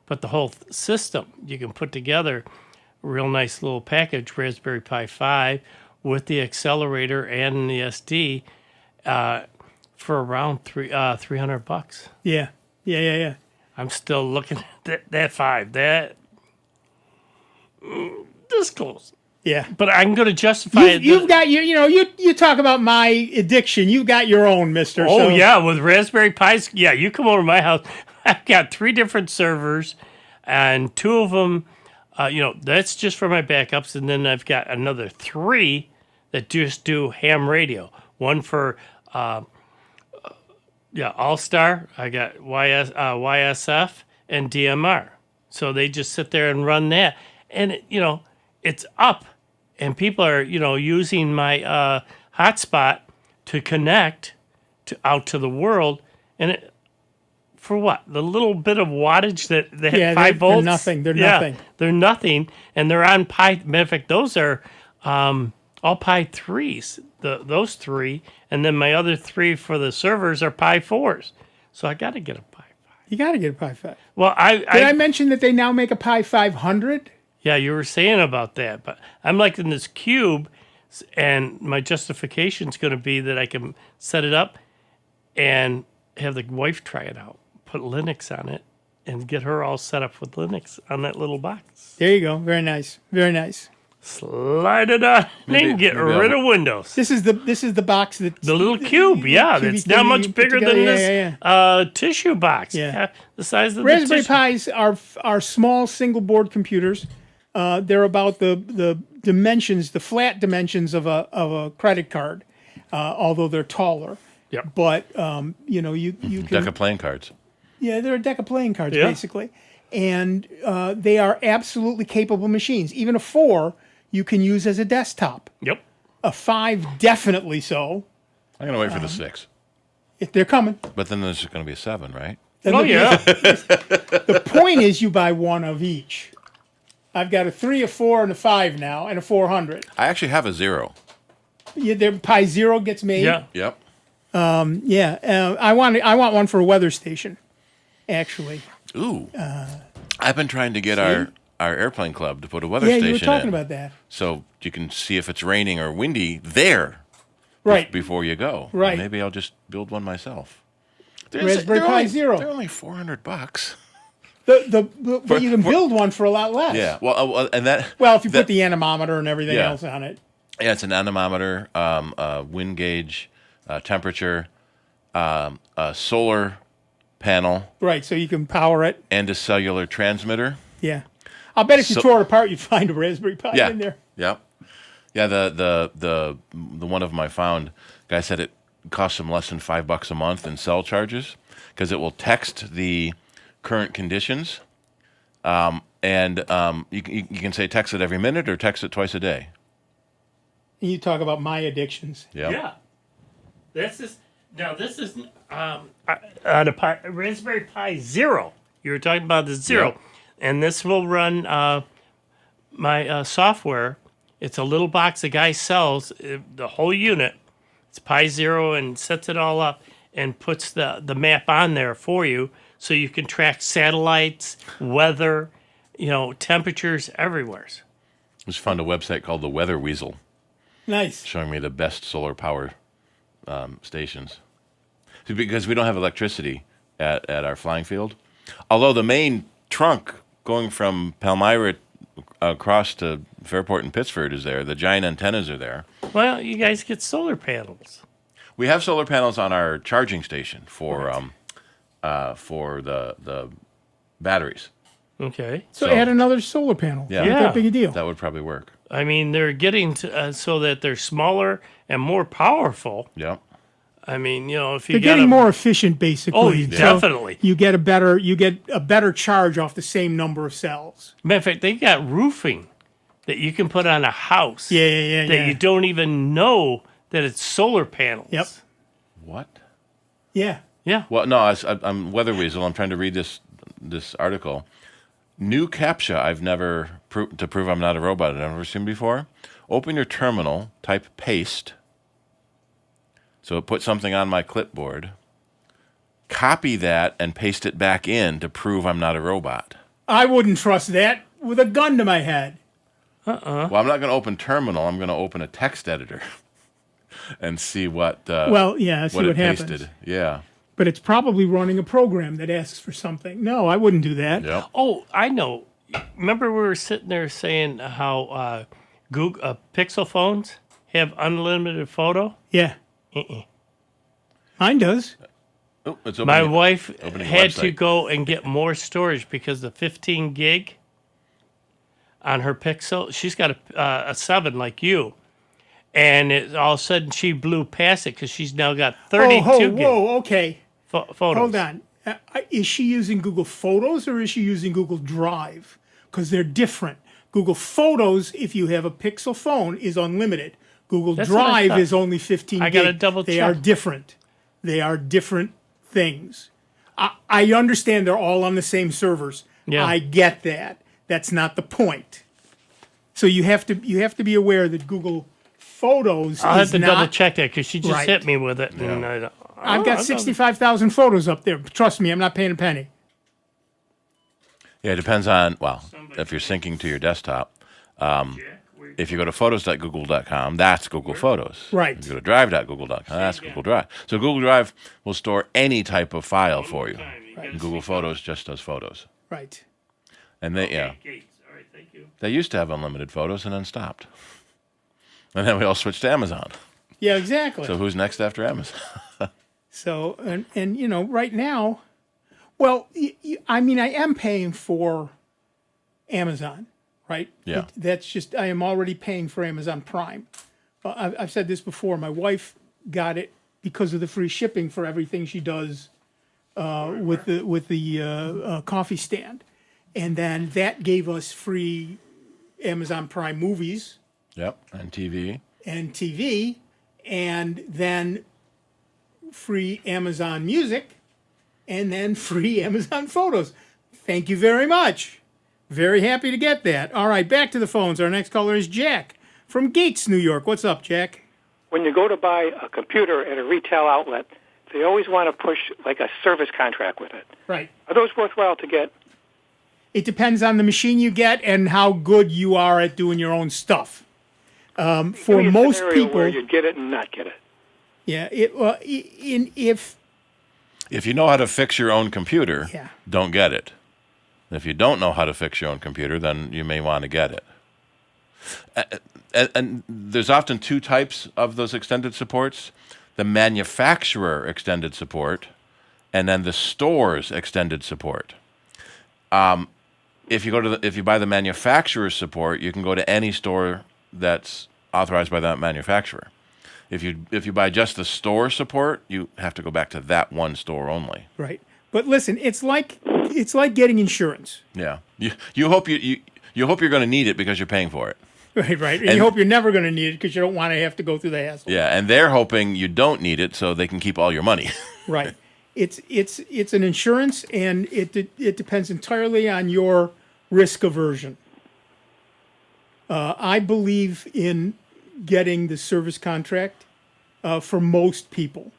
But the whole system, you can put together a real nice little package, Raspberry Pi 5, with the accelerator and the SD for around $300. Yeah. I'm still looking at that 5. This close. Yeah, but I'm going to justify it. You've got you talk about my addiction. You've got your own, mister. Oh, yeah, with Raspberry Pis. Yeah, you come over to my house. I've got 3 different servers, and 2 of them, that's just for my backups. And then I've got another 3 that just do ham radio. One for, All-Star. I got YSF and DMR. So they just sit there and run that. And, it's up, and people are, using my hotspot to connect out to the world, and for what? The little bit of wattage that they have 5 volts? They're nothing. They're nothing, and they're on Pi. Matter of fact, those are all Pi 3s, those 3, and then my other 3 for the servers are Pi 4s. So I got to get a Pi 5. You got to get a Pi 5. Well, Did I mention that they now make a Pi 500? Yeah, you were saying about that, but I'm like in this cube, and my justification is going to be that I can set it up and have the wife try it out, put Linux on it, and get her all set up with Linux on that little box. There you go. Very nice. Very nice. Slide it on and get rid of Windows. This is the box that the little cube. Yeah, that's not much bigger than this tissue box. Yeah, the size of Raspberry the tissue. Pis are small single board computers. They're about the dimensions, the flat dimensions of a credit card, although they're taller. Yep. But you can deck of playing cards. Yeah, they're a deck of playing cards basically, and they are absolutely capable machines. Even a 4 you can use as a desktop. Yep. A 5 definitely so. I'm gonna wait for the 6. If they're coming. But then there's going to be a 7, right? The point is, you buy one of each. I've got a 3, a 4, and a 5 now, and a 400. I actually have a 0. Yeah, their Pi 0 gets made. Yeah. Yep. I want one for a weather station, actually. Ooh. I've been trying to get our airplane club to put a weather Yeah, station in. you were talking about that. So you can see if it's raining or windy there. Right. Before you go. Right. Maybe I'll just build one myself. Raspberry Pi Zero. They're only $400. But you can build one for a lot less. Yeah. Well, and that. Well, if you put the anemometer and everything else on it. Yeah, it's an anemometer, wind gauge, temperature, a solar panel. Right, so you can power it. And a cellular transmitter. Yeah. I'll bet if you tore it apart, you'd find a Raspberry Pi in there. Yep. Yeah, the one of them I found, guy said it costs him less than $5 a month in cell charges because it will text the current conditions, and you can say text it every minute or text it twice a day. And you talk about my addictions. Yep. Yeah. This is on a Raspberry Pi Zero. You were talking about the Zero, Yep. and this will run my software. It's a little box the guy sells, the whole unit. It's Pi Zero and sets it all up and puts the map on there for you so you can track satellites, weather, temperatures everywhere. Just found a website called the Weather Weasel. Nice. Showing me the best solar power stations. Because we don't have electricity at our flying field. Although the main trunk going from Palmyra across to Fairport and Pittsford is there. The giant antennas are there. Well, you guys get solar panels. We have solar panels on our charging station for the batteries. Okay. So add another solar panel. Yeah. Not that big a deal. That would probably work. I mean, they're getting to, so that they're smaller and more powerful. Yeah. I mean, if you They're getting more efficient, basically. Oh, So definitely. you get a better charge off the same number of cells. Matter of fact, they got roofing that you can put on a house. Yeah. That you don't even know that it's solar panels. Yep. What? Yeah. Yeah. Well, no, I'm Weather Weasel. I'm trying to read this article. New CAPTCHA I've never to prove I'm not a robot I've never seen before. Open your terminal, type paste. So it put something on my clipboard. Copy that and paste it back in to prove I'm not a robot. I wouldn't trust that with a gun to my head. Well, I'm not going to open terminal. I'm going to open a text editor and see what. See what happens. Pasted. Yeah. But it's probably running a program that asks for something. No, I wouldn't do that. Yep. Oh, I know. Remember we were sitting there saying how Google Pixel phones have unlimited photo? Yeah. Mine does. Oh, it's My wife opening a had to website. go and get more storage because the 15 gig on her Pixel, she's got a 7 like you. And all of a sudden she blew past it because she's now got 32 gig okay. photos. Hold on. Is she using Google Photos or is she using Google Drive? Because they're different. Google Photos, if you have a Pixel phone, is unlimited. Google That's what I Drive thought. is only 15 I gig. gotta double They check. are different. They are different things. I understand they're all on the same servers. Yeah. I get that. That's not the point. So you have to be aware that Google Photos I'll have is to not, double check that because she just Right. hit me with it. And I've got 65,000 photos up there. Trust me, I'm not paying a penny. Yeah, it depends on, if you're syncing to your desktop. If you go to photos.google.com, that's Google Photos. Right. If you go to drive.google.com, that's Google Drive. So Google Drive will store any type of file for you. And Google Photos just does photos. Right. And they They used to have unlimited photos and then stopped. And then we all switched to Amazon. Yeah, exactly. So who's next after Amazon? So, and right now, well, I mean, I am paying for Amazon, right? Yeah. That's just, I am already paying for Amazon Prime. I've said this before. My wife got it because of the free shipping for everything she does with the coffee stand. And then that gave us free Amazon Prime movies. Yep, and TV. And then free Amazon Music, and then free Amazon Photos. Thank you very much. Very happy to get that. All right, back to the phones. Our next caller is Jack from Gates, New York. What's up, Jack? When you go to buy a computer at a retail outlet, they always want to push like a service contract with it. Right. Are those worthwhile to get? It depends on the machine you get and how good you are at doing your own stuff. For Give me a most scenario people, where you'd get it and not get it. yeah, if If you know how to fix your own computer, Yeah. don't get it. If you don't know how to fix your own computer, then you may want to get it. And there's often two types of those extended supports: the manufacturer extended support, and then the store's extended support. If you buy the manufacturer's support, you can go to any store that's authorized by that manufacturer. If you buy just the store support, you have to go back to that one store only. right. But listen, it's like getting insurance. Yeah, you hope you hope you're going to need it because you're paying for it. Right. And you hope you're never going to need it because you don't want to have to go through the hassle. Yeah, and they're hoping you don't need it so they can keep all your money. Right. It's an insurance, and it depends entirely on your risk aversion. I believe in getting the service contract for most people.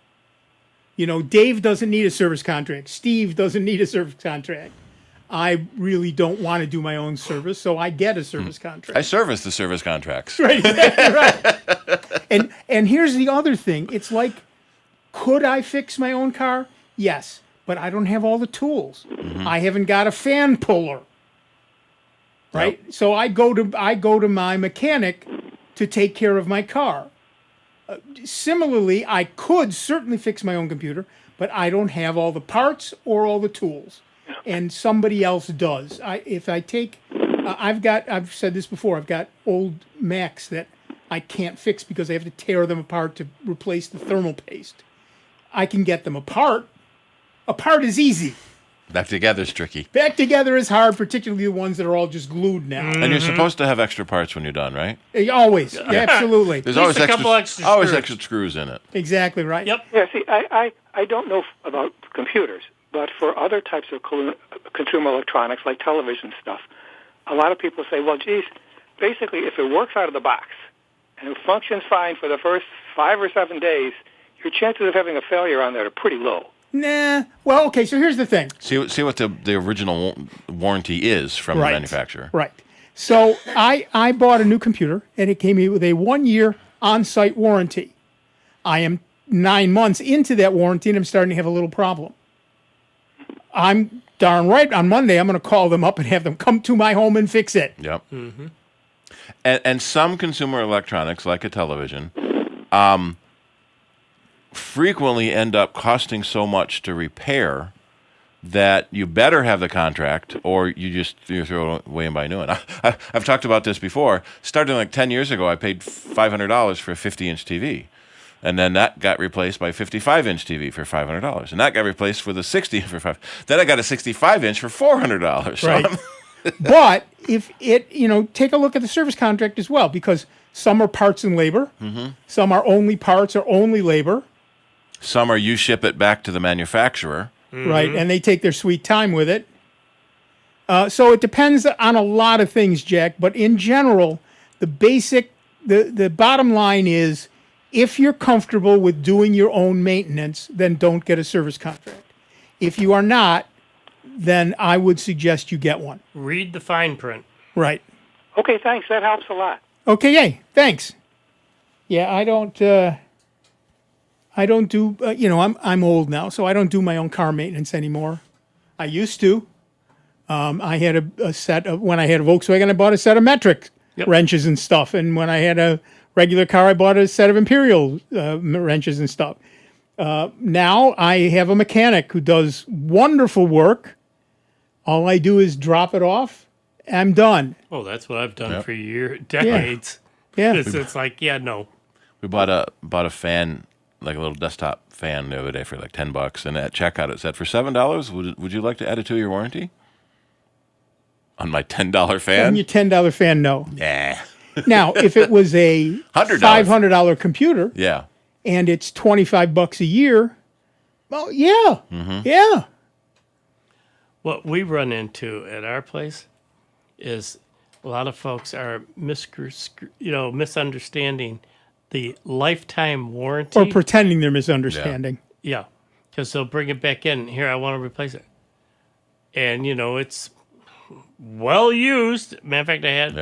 You know, Dave doesn't need a service contract. Steve doesn't need a service contract. I really don't want to do my own service, so I get a service contract. I service the service contracts. Right, exactly right. And here's the other thing. It's like, could I fix my own car? Yes, but I don't have all the tools. Mm-hmm. I haven't got a fan puller. Right? Yep. So I go to my mechanic to take care of my car. Similarly, I could certainly fix my own computer, but I don't have all the parts or all the tools, and somebody else does. I've said this before, I've got old Macs that I can't fix because I have to tear them apart to replace the thermal paste. I can get them apart. Apart is easy. Back together's tricky. Back together is hard, particularly the ones that are all just glued now. And you're supposed to have extra parts when you're done, right? Always. Yeah, absolutely. There's At least always a couple extra always screws. extra screws in it. Exactly right. Yep. Yeah, see, I don't know about computers, but for other types of consumer electronics, like television stuff, a lot of people say, well, geez, basically, if it works out of the box and it functions fine for the first 5 or 7 days, your chances of having a failure on there are pretty low. Nah. Well, okay, so here's the thing. See what the original warranty is from the manufacturer. Right. So I bought a new computer, and it came with a 1-year on-site warranty. I am 9 months into that warranty, and I'm starting to have a little problem. I'm darn right, on Monday, I'm going to call them up and have them come to my home and fix it. Yep. Mm-hmm. And some consumer electronics, like a television, frequently end up costing so much to repair that you better have the contract, or you throw it away and buy a new one. I've talked about this before. Starting like 10 years ago, I paid $500 for a 50-inch TV. And then that got replaced by a 55-inch TV for $500. And that got replaced with a 60 for $500. Then I got a 65-inch for $400. Right. But if it, take a look at the service contract as well, because some are parts and labor. Mm-hmm. Some are only parts or only labor. Some are you ship it back to the manufacturer. Right, and they take their sweet time with it. So it depends on a lot of things, Jack. But in general, the bottom line is, if you're comfortable with doing your own maintenance, then don't get a service contract. If you are not, then I would suggest you get one. Read the fine print. Right. Okay, thanks. That helps a lot. Okay, yay. Thanks. Yeah, I don't do, I'm old now, so I don't do my own car maintenance anymore. I used to. I had a set of, when I had a Volkswagen, I bought a set of metric wrenches and stuff. And when I had a regular car, I bought a set of Imperial wrenches and stuff. Now I have a mechanic who does wonderful work. All I do is drop it off. I'm done. Oh, that's what I've done for decades. Yeah. It's like, no. We bought a fan, like a little desktop fan, the other day for like $10, and at checkout it said, for $7, would you like to add it to your warranty? On my $10 fan? On your $10 fan, no. Nah. Now, if it was a $500 computer, and it's $25 a year, well, yeah, yeah. What we run into at our place is a lot of folks are misunderstanding the lifetime warranty. Or pretending they're misunderstanding. Yeah. because they'll bring it back in. Here, I want to replace it. And, it's well used. Matter of fact, I had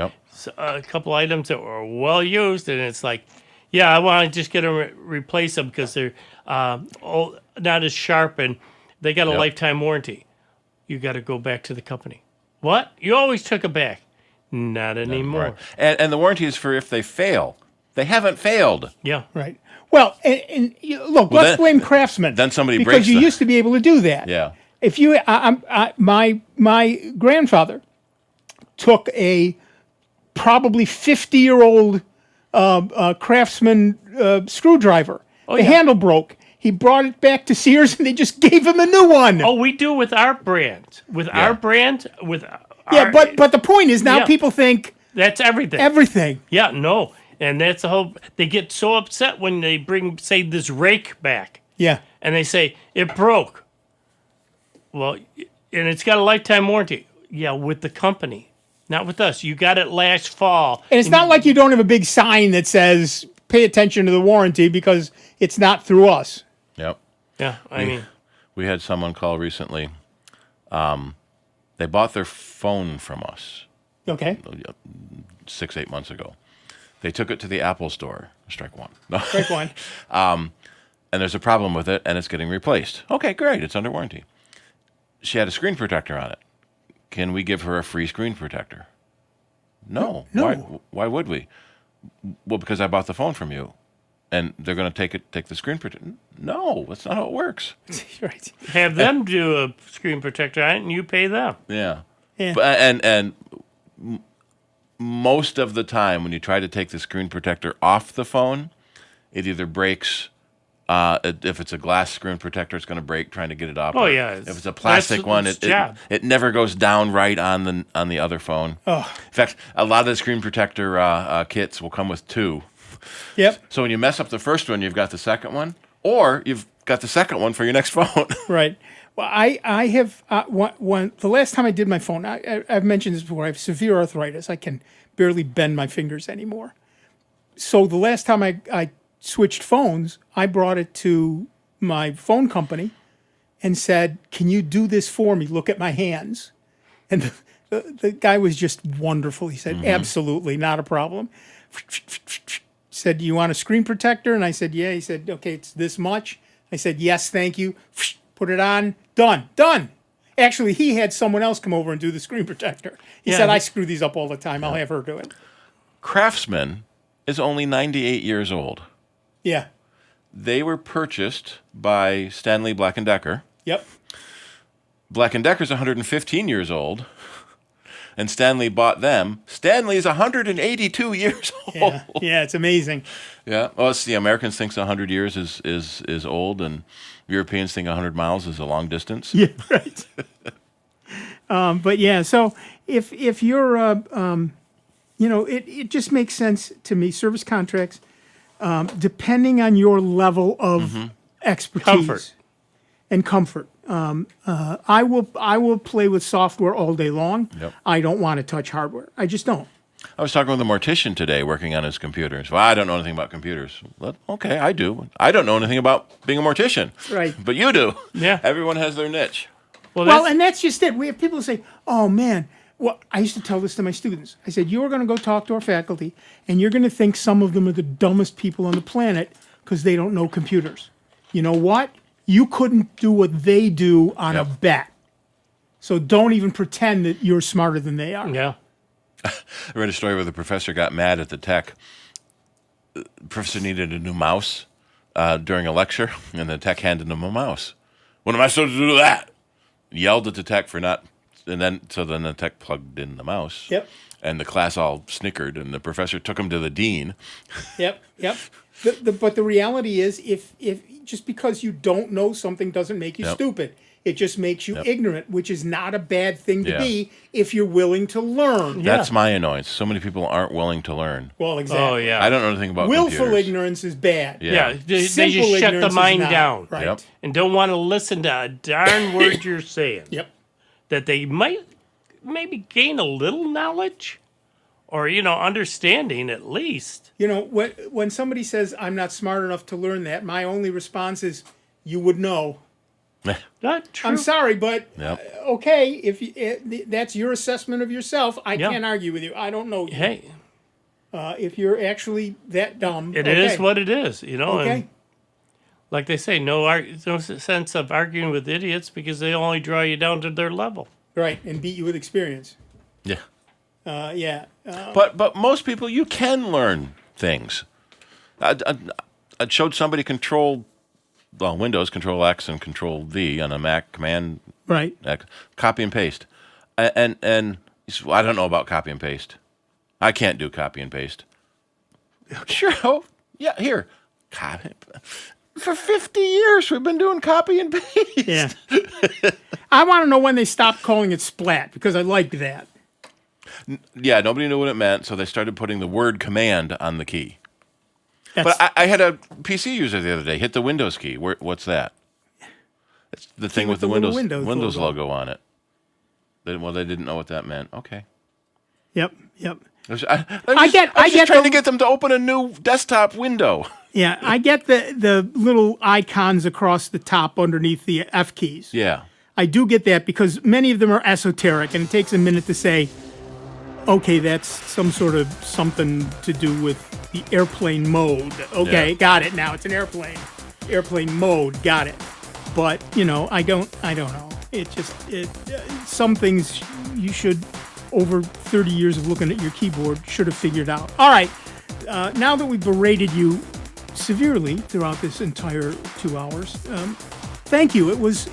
a couple items that were well used, and it's like, yeah, I want to just get them replace them because they're not as sharp, and they got a lifetime warranty. You got to go back to the company. What? You always took it back. Not anymore. Right. And the warranty is for if they fail. They haven't failed. Yeah. Right. Well, look, let's blame Craftsman. Then somebody because breaks you the- used to be able to do that. Yeah. If you, my grandfather took a probably 50-year-old Craftsman screwdriver. The handle broke. He brought it back to Sears, and they just gave him a new one. Oh, we do with our brand. But the point is now people think that's everything. Everything. Yeah, no. And that's the whole. They get so upset when they bring, say, this rake back. Yeah. And they say, it broke. Well, and it's got a lifetime warranty. Yeah, with the company, not with us. You got it last fall. And it's not like you don't have a big sign that says, pay attention to the warranty because it's not through us. Yep. Yeah, I mean. We had someone call recently. They bought their phone from us. Okay. 6-8 months ago. They took it to the Apple store. Strike one. No. Strike one. And there's a problem with it, and it's getting replaced. Okay, great. It's under warranty. She had a screen protector on it. Can we give her a free screen protector? No. Why would we? Well, because I bought the phone from you, and they're going to take the screen protector. No, that's not how it works. Right. Have them do a screen protector on it, and you pay them. Yeah. Yeah. But, and most of the time, when you try to take the screen protector off the phone, it either breaks. If it's a glass screen protector, it's going to break trying to get it off. Oh, yeah. If it's a plastic one, it never goes down right on the other phone. Oh. In fact, a lot of the screen protector kits will come with two. Yep. So when you mess up the first one, you've got the second one, or you've got the second one for your next phone. Right. Well, I have the last time I did my phone, I've mentioned this before. I have severe arthritis. I can barely bend my fingers anymore. So the last time I switched phones, I brought it to my phone company and said, "Can you do this for me? Look at my hands." And the guy was just wonderful. He said, "Absolutely, not a problem." Said, "Do you want a screen protector?" And I said, "Yeah." He said, "Okay, it's this much." I said, "Yes, thank you." Put it on. Done. Actually, he had someone else come over and do the screen protector. He said, "I screw these up all the time. I'll have her do it." Craftsman is only 98 years old. Yeah. They were purchased by Stanley Black & Decker. Yep. Black & Decker's 115 years old, and Stanley bought them. Stanley's 182 years old. Yeah, it's amazing. Yeah. Well, it's the Americans think 100 years is old, and Europeans think 100 miles is a long distance. Yeah, right. But yeah, so if you're, it just makes sense to me. Service contracts, depending on your level of expertise and comfort. I will play with software all day long. Yep. I don't want to touch hardware. I just don't. I was talking with a mortician today working on his computers. Well, I don't know anything about computers. Well, okay, I do. I don't know anything about being a mortician. Right. But you do. Yeah. Everyone has their niche. Well, and that's just it. We have people say, "Oh man." Well, I used to tell this to my students. I said, "You're going to go talk to our faculty, and you're going to think some of them are the dumbest people on the planet because they don't know computers. You know what? You couldn't do what they do on a bet. So don't even pretend that you're smarter than they are." Yeah. I read a story where the professor got mad at the tech. The professor needed a new mouse during a lecture, and the tech handed him a mouse. "What am I supposed to do with that?" Yelled at the tech for not, and then the tech plugged in the mouse. Yep. And the class all snickered, and the professor took him to the dean. Yep. But the reality is, if just because you don't know something doesn't make you stupid. It just makes you ignorant, which is not a bad thing to be if you're willing to learn. That's my annoyance. So many people aren't willing to learn. Well, exactly. Oh, yeah. I don't know anything about willful computers. ignorance is bad. Yeah, they Simple just shut the ignorance is mind not. down. Right. Yep. And don't want to listen to a darn word you're saying. Yep. That they might maybe gain a little knowledge or, understanding at least. When somebody says, "I'm not smart enough to learn that," my only response is, "You would know." Not true. I'm sorry, but Yep. okay, if that's your assessment of yourself, I can't argue with you. I don't know you. Hey. If you're actually that dumb, It is what it is, you know. Okay. And like they say, no sense of arguing with idiots because they only draw you down to their level. Right, and beat you with experience. Yeah. Yeah. But most people, you can learn things. I showed somebody Windows Control X and Control V on a Mac Command Right. X, copy and paste, and he said, well, I don't know about copy and paste. I can't do copy and paste. Sure. Oh, yeah. Here, copy. For 50 years, we've been doing copy and paste. Yeah. I want to know when they stopped calling it splat because I liked that. Yeah, nobody knew what it meant, so they started putting the word command on the key. But I had a PC user the other day hit the Windows key. What's that? It's the thing with the Windows logo on it. They didn't know what that meant. Okay. Yep. I was trying to get them to open a new desktop window. Yeah, I get the little icons across the top underneath the F keys. Yeah. I do get that because many of them are esoteric, and it takes a minute to say, okay, that's some sort of something to do with the airplane mode. Okay, got it. Now it's an airplane. Airplane mode, got it. But, I don't know. Some things you should, over 30 years of looking at your keyboard, should have figured out. All right, now that we berated you severely throughout this entire 2 hours, thank you. It was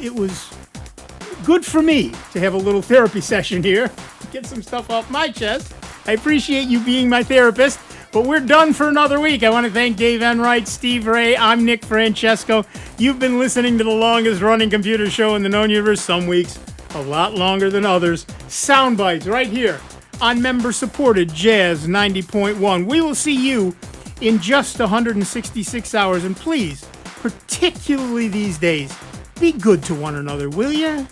good for me to have a little therapy session here, get some stuff off my chest. I appreciate you being my therapist, but we're done for another week. I want to thank Dave Enright, Steve Ray. I'm Nick Francesco. You've been listening to the longest running computer show in the known universe, some weeks a lot longer than others. Sound Bytes right here on member-supported Jazz 90.1. We will see you in just 166 hours, and please, particularly these days, be good to one another, will ya?